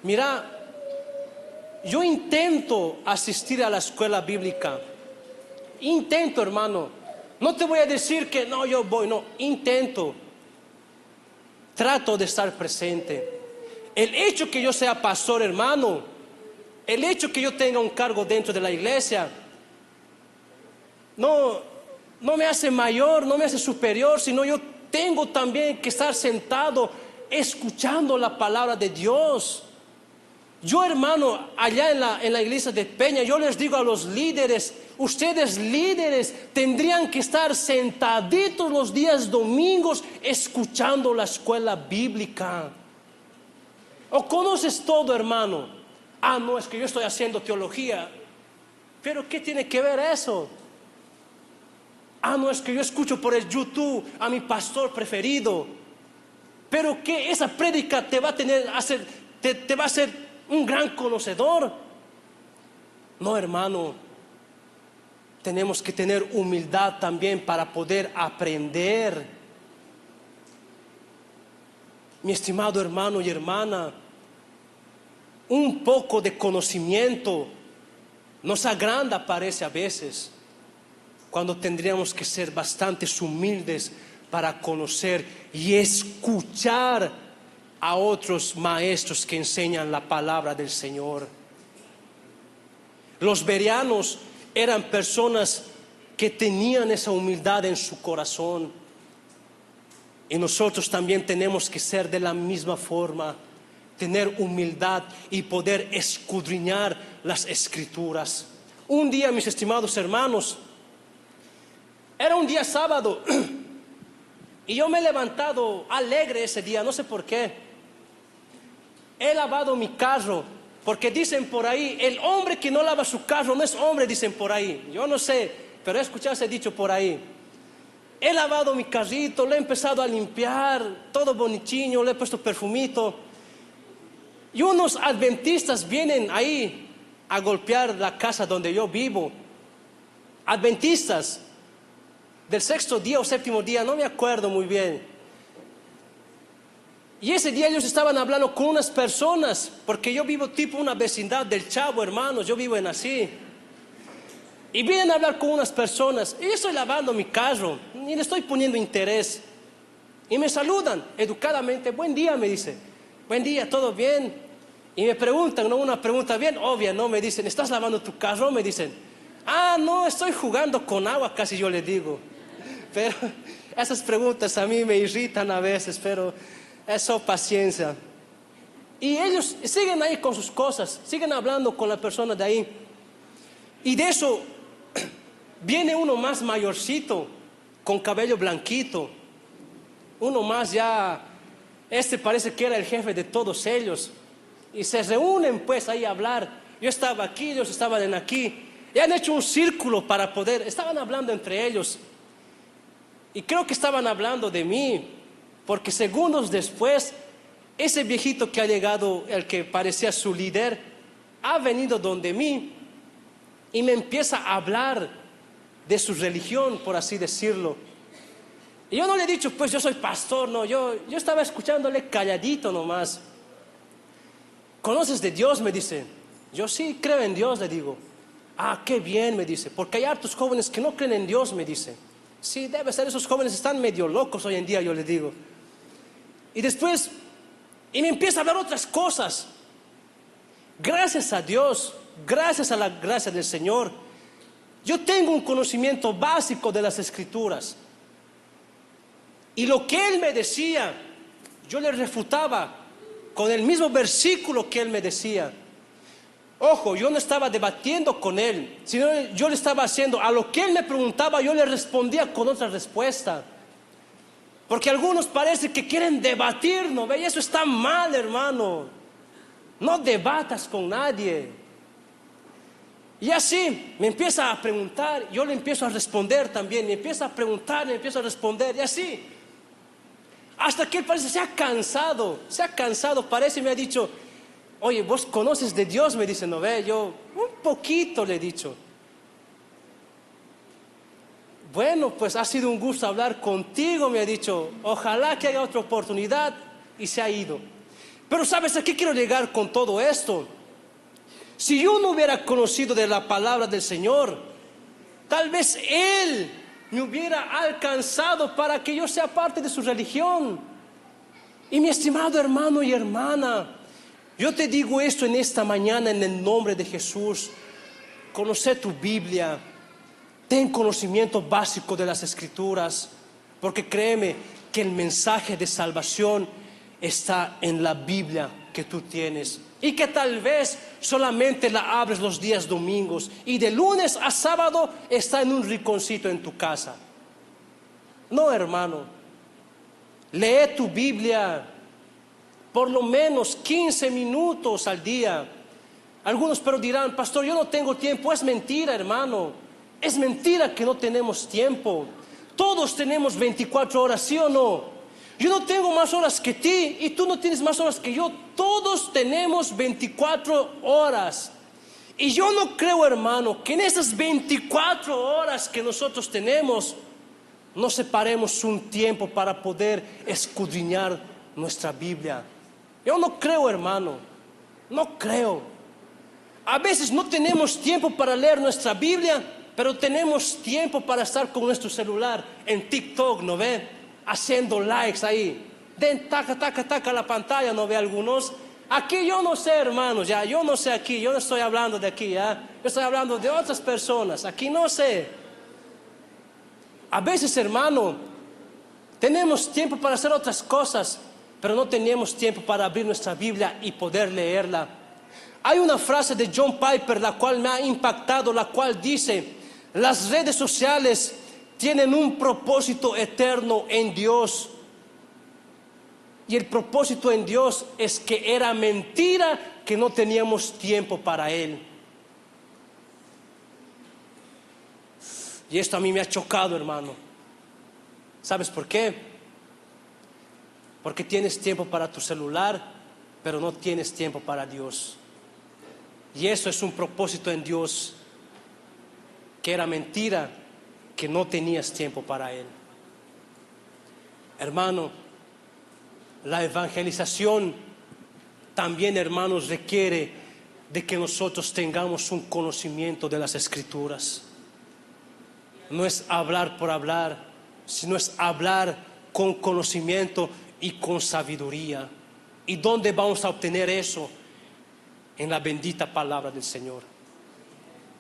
mira, yo intento asistir a la escuela bíblica. Intento, hermano. No te voy a decir que no, yo voy, no, intento. Trato de estar presente. El hecho que yo sea pastor, hermano, el hecho que yo tenga un cargo dentro de la iglesia, no me hace mayor, no me hace superior, sino yo tengo también que estar sentado escuchando la palabra de Dios. Yo, hermano, allá en la iglesia de Peña, yo les digo a los líderes: ustedes líderes tendrían que estar sentaditos los días domingos escuchando la escuela bíblica. ¿O conoces todo, hermano? Ah, no, es que yo estoy haciendo teología. ¿Pero qué tiene que ver eso? Ah, no, es que yo escucho por el YouTube a mi pastor preferido. ¿Pero qué? Esa prédica te va a hacer un gran conocedor. No, hermano, tenemos que tener humildad también para poder aprender. Mi estimado hermano y hermana, un poco de conocimiento nos agranda, parece a veces, cuando tendríamos que ser bastante humildes para conocer y escuchar a otros maestros que enseñan la palabra del Señor. Los bereanos eran personas que tenían esa humildad en su corazón, y nosotros también tenemos que ser de la misma forma, tener humildad y poder escudriñar las escrituras. Un día, mis estimados hermanos, Era un día sábado y yo me he levantado alegre ese día, no sé por qué. He lavado mi carro, porque dicen por ahí, el hombre que no lava su carro no es hombre, dicen por ahí. Yo no sé, pero he escuchado ese dicho por ahí. He lavado mi carrito, lo he empezado a limpiar, todo bonitinho, le he puesto perfumito. Y unos adventistas vienen ahí a golpear la casa donde yo vivo. Adventistas del sexto día o séptimo día, no me acuerdo muy bien. Y ese día ellos estaban hablando con unas personas, porque yo vivo tipo una vecindad del Chavo, hermanos, yo vivo en así. Y vienen a hablar con unas personas, y yo estoy lavando mi carro, y le estoy poniendo interés. Y me saludan educadamente, buen día, me dice, buen día, ¿todo bien? Y me preguntan, ¿no? Una pregunta bien obvia, ¿no? Me dicen, ¿estás lavando tu carro? Me dicen, ah, no, estoy jugando con agua, casi yo les digo. Pero esas preguntas a mí me irritan a veces, pero eso, paciencia. Y ellos siguen ahí con sus cosas, siguen hablando con la persona de ahí. Y de eso viene uno más mayorcito, con cabello blanquito. Uno más ya, este parece que era el jefe de todos ellos. Y se reúnen pues ahí a hablar. Yo estaba aquí, ellos estaban aquí. Y han hecho un círculo para poder, estaban hablando entre ellos. Y creo que estaban hablando de mí, porque segundos después, ese viejito que ha llegado, el que parecía su líder, ha venido donde mí y me empieza a hablar de su religión, por así decirlo. Y yo no le he dicho, pues yo soy pastor, no, yo estaba escuchándole calladito nomás. ¿Conoces de Dios?, me dice. Yo sí creo en Dios, le digo. Ah, qué bien, me dice, porque hay hartos jóvenes que no creen en Dios, me dice. Sí, debe ser, esos jóvenes están medio locos hoy en día, yo le digo. Y después, y me empieza a hablar otras cosas. Gracias a Dios, gracias a la gracia del Señor, yo tengo un conocimiento básico de las Escrituras. Y lo que Él me decía, yo le refutaba con el mismo versículo que Él me decía. Ojo, yo no estaba debatiendo con Él, sino yo le estaba haciendo, a lo que Él me preguntaba, yo le respondía con otra respuesta. Porque algunos parece que quieren debatir, ¿no ve? Y eso está mal, hermano. No debatas con nadie. Y así me empieza a preguntar, yo le empiezo a responder también, me empieza a preguntar, me empiezo a responder, y así. Hasta que él parece se ha cansado, parece, y me ha dicho, oye, ¿vos conoces de Dios? Me dice, ¿no ve? Yo, un poquito le he dicho. Bueno, pues ha sido un gusto hablar contigo, me ha dicho. Ojalá que haya otra oportunidad, y se ha ido. Pero ¿sabes a qué quiero llegar con todo esto? Si yo no hubiera conocido de la palabra del Señor, tal vez Él me hubiera alcanzado para que yo sea parte de su religión. Y mi estimado hermano y hermana, yo te digo esto en esta mañana en el nombre de Jesús. Conoce tu Biblia, ten conocimiento básico de las Escrituras, porque créeme que el mensaje de salvación está en la Biblia que tú tienes, y que tal vez solamente la abres los días domingos y de lunes a sábado está en un rinconcito en tu casa. No, hermano, lee tu Biblia por lo menos 15 minutos al día. Algunos pero dirán, pastor, yo no tengo tiempo. Es mentira, hermano, es mentira que no tenemos tiempo. Todos tenemos 24 horas, ¿sí o no? Yo no tengo más horas que ti y tú no tienes más horas que yo. Todos tenemos 24 horas. Y yo no creo, hermano, que en esas 24 horas que nosotros tenemos, nos separemos un tiempo para poder escudriñar nuestra Biblia. Yo no creo, hermano, no creo. A veces no tenemos tiempo para leer nuestra Biblia, pero tenemos tiempo para estar con nuestro celular en TikTok, ¿no ve? Haciendo likes ahí. Den taca, taca, taca la pantalla, ¿no ve algunos? Aquí yo no sé, hermanos, ya, yo no sé aquí, yo no estoy hablando de aquí, ya. Yo estoy hablando de otras personas, aquí no sé. A veces, hermano, tenemos tiempo para hacer otras cosas, pero no tenemos tiempo para abrir nuestra Biblia y poder leerla. Hay una frase de John Piper, la cual me ha impactado, la cual dice: las redes sociales tienen un propósito eterno en Dios. Y el propósito en Dios es que era mentira que no teníamos tiempo para Él. Y esto a mí me ha chocado, hermano. ¿Sabes por qué? Porque tienes tiempo para tu celular, pero no tienes tiempo para Dios. Y eso es un propósito en Dios, que era mentira que no tenías tiempo para Él. Hermano, la evangelización también, hermanos, requiere de que nosotros tengamos un conocimiento de las Escrituras. No es hablar por hablar, sino es hablar con conocimiento y con sabiduría. ¿Y dónde vamos a obtener eso? En la bendita palabra del Señor.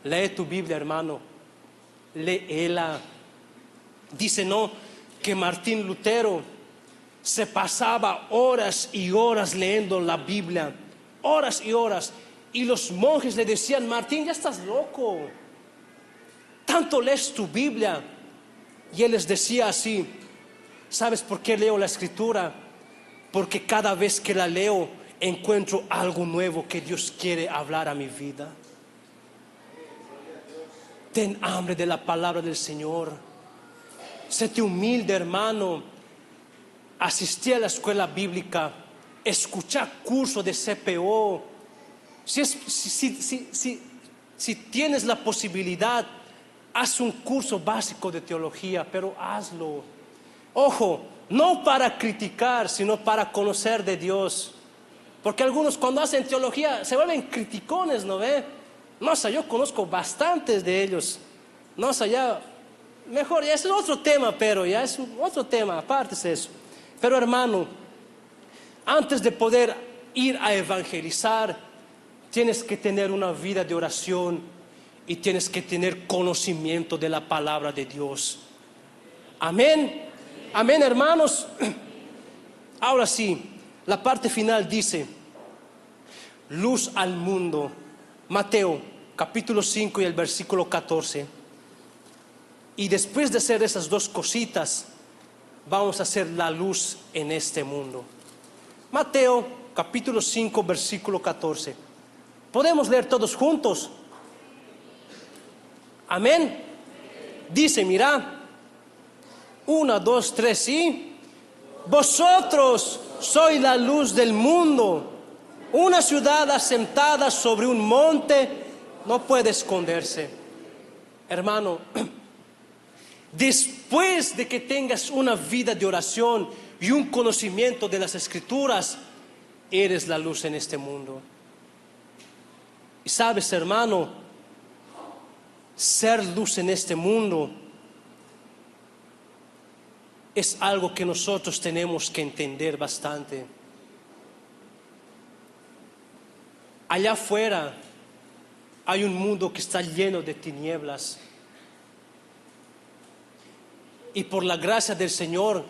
Lee tu Biblia, hermano. Léela. Dice, no, que Martín Lutero se pasaba horas y horas leyendo la Biblia, horas y horas, y los monjes le decían: Martín, ya estás loco, tanto lees tu Biblia. Y él les decía así: ¿sabes por qué leo la Escritura? Porque cada vez que la leo encuentro algo nuevo que Dios quiere hablar a mi vida. Ten hambre de la palabra del Señor. Séte humilde, hermano. Asistí a la escuela bíblica, escuchá curso de CPO. Si tienes la posibilidad, haz un curso básico de teología, pero hazlo. Ojo, no para criticar, sino para conocer de Dios. Porque algunos cuando hacen teología se vuelven criticones, ¿no ve? No sé, yo conozco bastantes de ellos. No sé, ya, mejor, ya es otro tema, pero ya es otro tema, aparte de eso. Pero hermano, antes de poder ir a evangelizar, tienes que tener una vida de oración y tienes que tener conocimiento de la palabra de Dios. Amén. Amén, hermanos. Ahora sí, la parte final dice: luz al mundo. Mateo capítulo 5 y el versículo 14. Y después de hacer esas dos cositas, vamos a hacer la luz en este mundo. Mateo capítulo 5 versículo 14. ¿Podemos leer todos juntos? Amén. Dice, mira, 1, 2, 3, ¿sí? Vosotros sois la luz del mundo. Una ciudad asentada sobre un monte no puede esconderse. Hermano, después de que tengas una vida de oración y un conocimiento de las Escrituras, eres la luz en este mundo. Y sabes, hermano, ser luz en este mundo es algo que nosotros tenemos que entender bastante. Allá afuera hay un mundo que está lleno de tinieblas. Y por la gracia del Señor,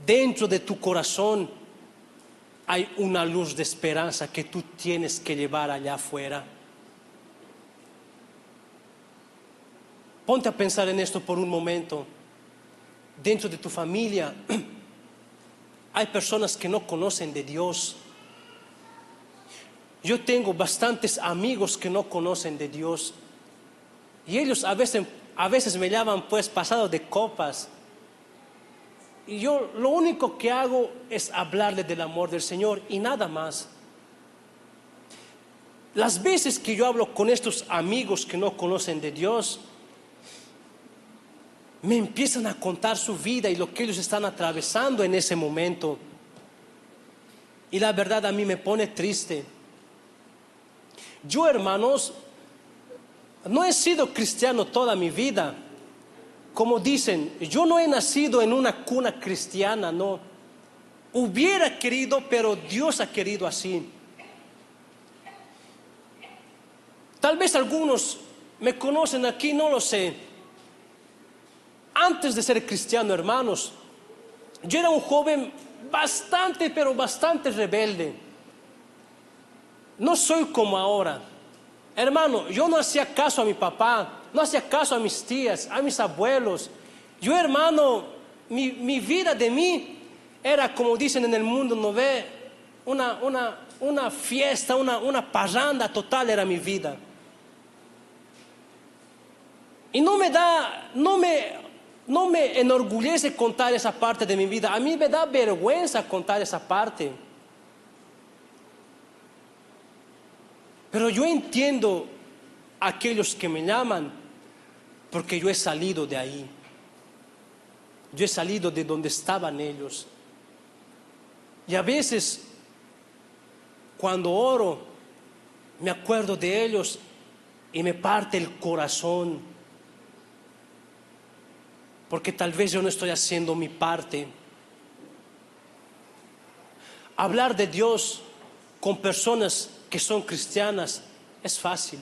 dentro de tu corazón hay una luz de esperanza que tú tienes que llevar allá afuera. Ponte a pensar en esto por un momento. Dentro de tu familia hay personas que no conocen de Dios. Yo tengo bastantes amigos que no conocen de Dios. Y ellos a veces me llaman pues pasado de copas. Y yo lo único que hago es hablarles del amor del Señor y nada más. Las veces que yo hablo con estos amigos que no conocen de Dios, me empiezan a contar su vida y lo que ellos están atravesando en ese momento. Y la verdad a mí me pone triste. Yo, hermanos, no he sido cristiano toda mi vida. Como dicen, yo no he nacido en una cuna cristiana, no. Hubiera querido, pero Dios ha querido así. Tal vez algunos me conocen aquí, no lo sé. Antes de ser cristiano, hermanos, yo era un joven bastante, pero bastante rebelde. No soy como ahora. Hermano, yo no hacía caso a mi papá no hacía caso a mis tías, a mis abuelos. Yo, hermano, mi vida de mí era, como dicen en el mundo, ¿no ve? Una fiesta, una parranda total era mi vida. Y no me enorgullece contar esa parte de mi vida. A mí me da vergüenza contar esa parte. Pero yo entiendo a aquellos que me llaman, porque yo he salido de ahí. Yo he salido de donde estaban ellos. Y a veces, cuando oro, me acuerdo de ellos y me parte el corazón. Porque tal vez yo no estoy haciendo mi parte. Hablar de Dios con personas que son cristianas es fácil.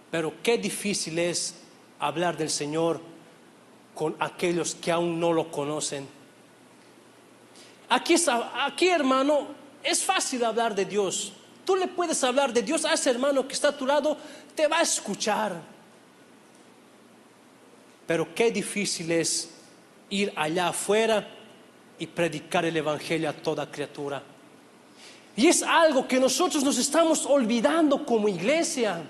Pero qué difícil es hablar del Señor con aquellos que aún no lo conocen. Aquí, hermano, es fácil hablar de Dios. Tú le puedes hablar de Dios a ese hermano que está a tu lado, te va a escuchar. Pero qué difícil es ir allá afuera y predicar el evangelio a toda criatura. Y es algo que nosotros nos estamos olvidando como iglesia.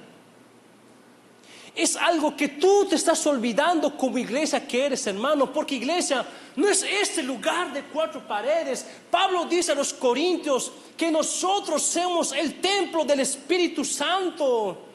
Es algo que tú te estás olvidando como iglesia que eres, hermano. Porque iglesia no es este lugar de 4 paredes. Pablo dice a los corintios que nosotros somos el templo del Espíritu Santo.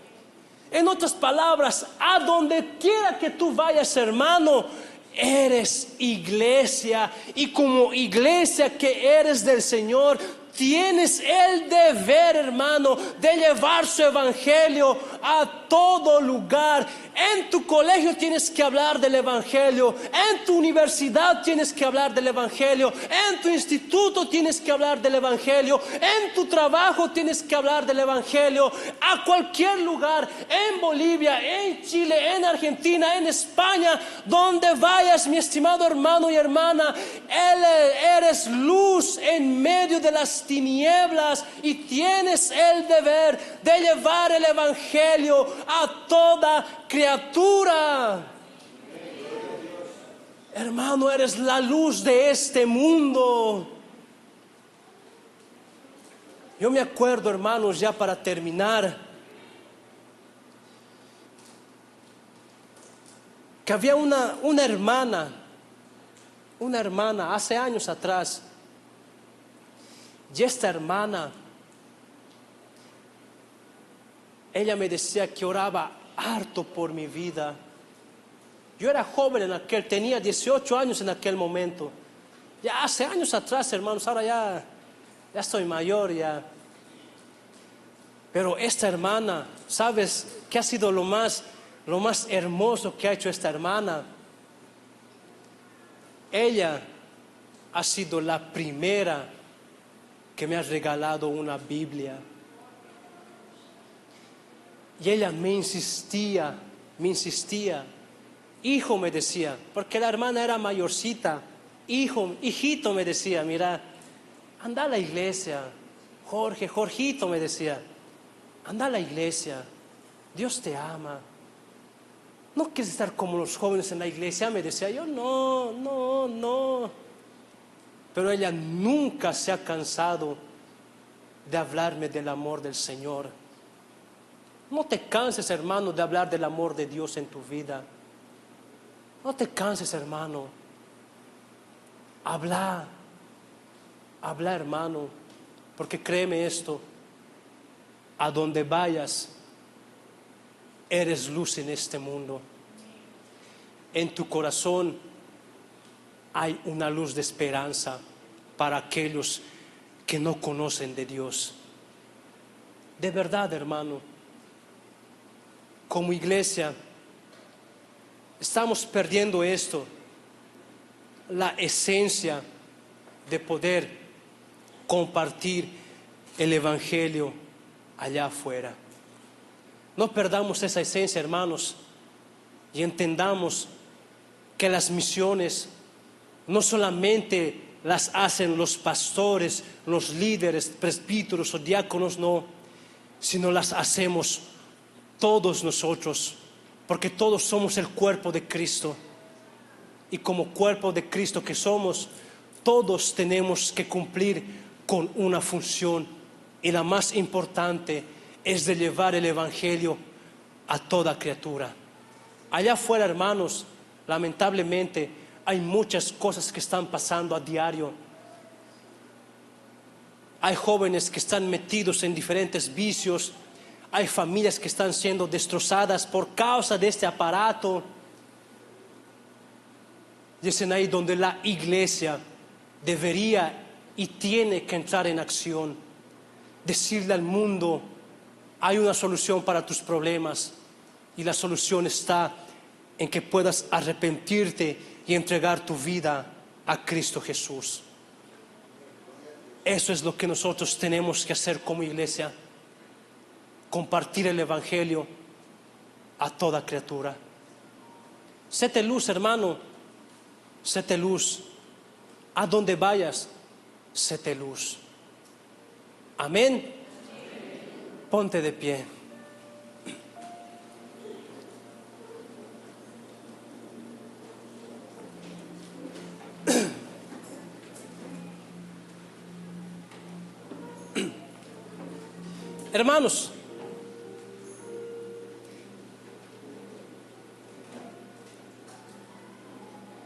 En otras palabras, a donde quiera que tú vayas, hermano, eres iglesia. Y como iglesia que eres del Señor, tienes el deber, hermano, de llevar su evangelio a todo lugar. En tu colegio tienes que hablar del evangelio. En tu universidad tienes que hablar del evangelio. En tu instituto tienes que hablar del evangelio. En tu trabajo tienes que hablar del evangelio. A cualquier lugar, en Bolivia, en Chile, en Argentina, en España, donde vayas, mi estimado hermano y hermana, eres luz en medio de las tinieblas y tienes el deber de llevar el evangelio a toda criatura. Hermano, eres la luz de este mundo. Yo me acuerdo, hermanos, ya para terminar, que había una hermana hace años atrás. Y esta hermana, ella me decía que oraba harto por mi vida. Yo era joven tenía 18 años en aquel momento. Ya hace años atrás, hermanos, ahora ya estoy mayor ya. Pero esta hermana, ¿sabes qué ha sido lo más hermoso que ha hecho esta hermana? Ella ha sido la primera que me ha regalado una Biblia. Y ella me insistía, hijo, me decía, porque la hermana era mayorcita, hijito, me decía, mira, anda a la iglesia, Jorgito, me decía, anda a la iglesia, Dios te ama. ¿No quieres estar como los jóvenes en la iglesia? Me decía yo, no. Pero ella nunca se ha cansado de hablarme del amor del Señor. No te canses, hermano, de hablar del amor de Dios en tu vida. No te canses, hermano. Habla, hermano, porque créeme esto, a donde vayas, eres luz en este mundo. En tu corazón hay una luz de esperanza para aquellos que no conocen de Dios. De verdad, hermano, como iglesia estamos perdiendo esto, la esencia de poder compartir el evangelio allá afuera. No perdamos esa esencia, hermanos, y entendamos que las misiones no solamente las hacen los pastores, los líderes, presbíteros o diáconos, no, sino las hacemos todos nosotros, porque todos somos el cuerpo de Cristo. Y como cuerpo de Cristo que somos, todos tenemos que cumplir con una función. Y la más importante es de llevar el Evangelio a toda criatura. Allá afuera, hermanos, lamentablemente hay muchas cosas que están pasando a diario. Hay jóvenes que están metidos en diferentes vicios. Hay familias que están siendo destrozadas por causa de este aparato. Y es ahí donde la iglesia debería y tiene que entrar en acción. Decirle al mundo: hay una solución para tus problemas, y la solución está en que puedas arrepentirte y entregar tu vida a Cristo Jesús. Eso es lo que nosotros tenemos que hacer como iglesia: compartir el Evangelio a toda criatura. Séte luz, hermano, séte luz. A donde vayas, séte luz. Amén. Ponte de pie. Hermanos,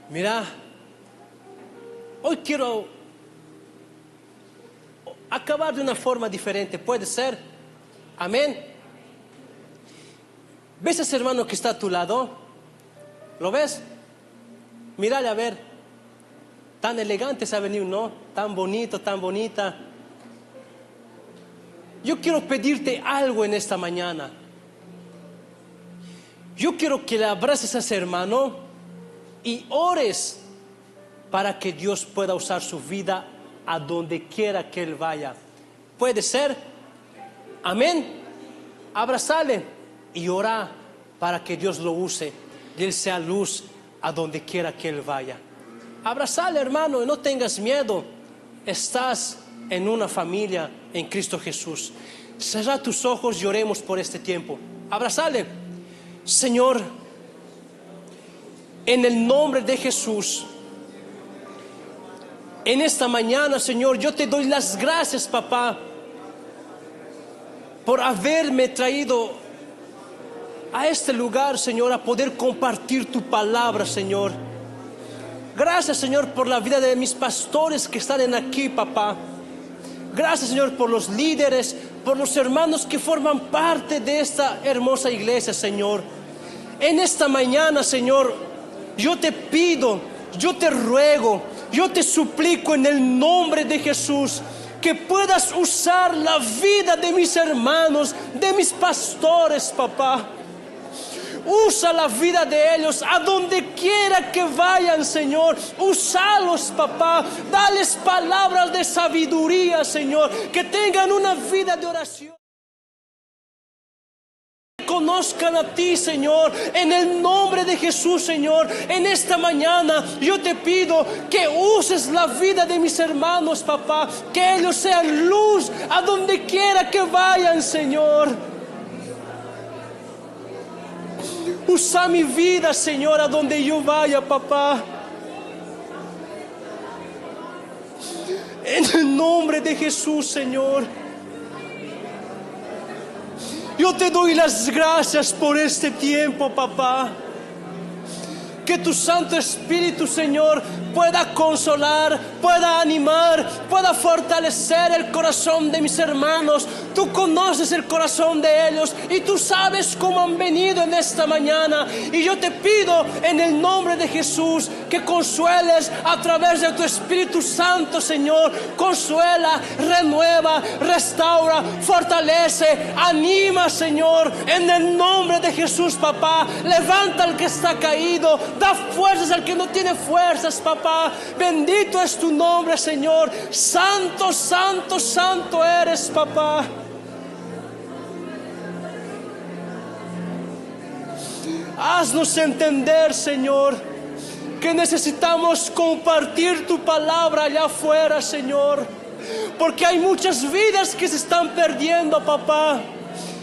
mira, hoy quiero acabar de una forma diferente. ¿Puede ser? Amén. ¿Ves a ese hermano que está a tu lado? ¿Lo ves? Mírale a ver. Tan elegante se ha venido, ¿no? Tan bonito, tan bonita. Yo quiero pedirte algo en esta mañana. Yo quiero que le abraces a ese hermano y ores para que Dios pueda usar su vida a donde quiera que él vaya. ¿Puede ser? Amén. Abrazale y ora para que Dios lo use y él sea luz a donde quiera que él vaya. Abrazale, hermano, y no tengas miedo. Estás en una familia en Cristo Jesús. Cierra tus ojos y oremos por este tiempo. Abrazale. Señor, en el nombre de Jesús, en esta mañana, Señor, yo te doy las gracias, papá, por haberme traído a este lugar, Señor, a poder compartir tu palabra, Señor. Gracias, Señor, por la vida de mis pastores que están aquí, papá. Gracias, Señor, por los líderes, por los hermanos que forman parte de esta hermosa iglesia, Señor. En esta mañana, Señor, yo te pido, yo te ruego, yo te suplico en el nombre de Jesús que puedas usar la vida de mis hermanos, de mis pastores, papá. Usa la vida de ellos a donde quiera que vayan, Señor. Úsalos, papá. Dales palabras de sabiduría, Señor. Que tengan una vida de oración. Conozcan a ti, Señor, en el nombre de Jesús, Señor. En esta mañana yo te pido que uses la vida de mis hermanos, papá. Que ellos sean luz a donde quiera que vayan, Señor. Usa mi vida, Señor, a donde yo vaya, papá. En el nombre de Jesús, Señor. Yo te doy las gracias por este tiempo, papá. Que tu Santo Espíritu, Señor, pueda consolar, pueda animar, pueda fortalecer el corazón de mis hermanos. Tú conoces el corazón de ellos y tú sabes cómo han venido en esta mañana. Y yo te pido en el nombre de Jesús que consueles a través de tu Espíritu Santo, Señor. Consuela, renueva, restaura, fortalece, anima, Señor. En el nombre de Jesús, papá. Levanta al que está caído. Da fuerzas al que no tiene fuerzas, papá. Bendito es tu nombre, Señor. Santo, santo, santo eres, papá. Haznos entender, Señor, que necesitamos compartir tu palabra allá afuera, Señor. Porque hay muchas vidas que se están perdiendo, papá.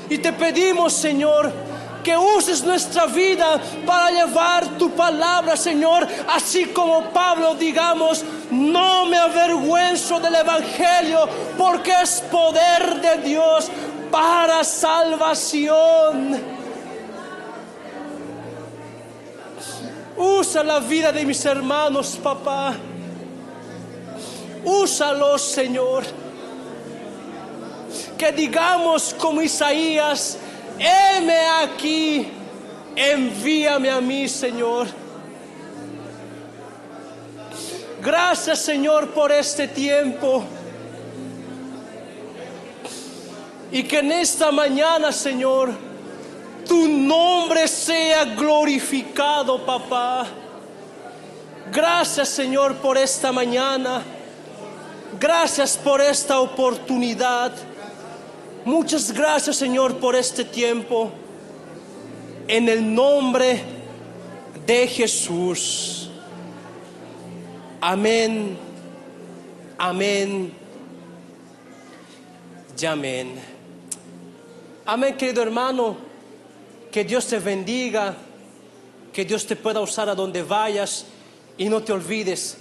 Y te pedimos, Señor, que uses nuestra vida para llevar tu palabra, Señor. Así como Pablo, digamos, no me avergüenzo del Evangelio, porque es poder de Dios para salvación. Usa la vida de mis hermanos, papá. Úsalos, Señor. Que digamos como Isaías: heme aquí, envíame a mí, Señor. Gracias, Señor, por este tiempo. Y que en esta mañana, Señor, tu nombre sea glorificado, papá. Gracias, Señor, por esta mañana. Gracias por esta oportunidad. Muchas gracias, Señor, por este tiempo. En el nombre de Jesús. Amén. Amén. Y amén. Amén, querido hermano. Que Dios te bendiga. Que Dios te pueda usar a donde vayas. Y no te olvides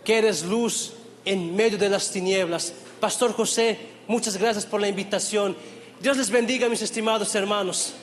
que eres luz en medio de las tinieblas. Pastor José, muchas gracias por la invitación. Dios les bendiga, mis estimados hermanos.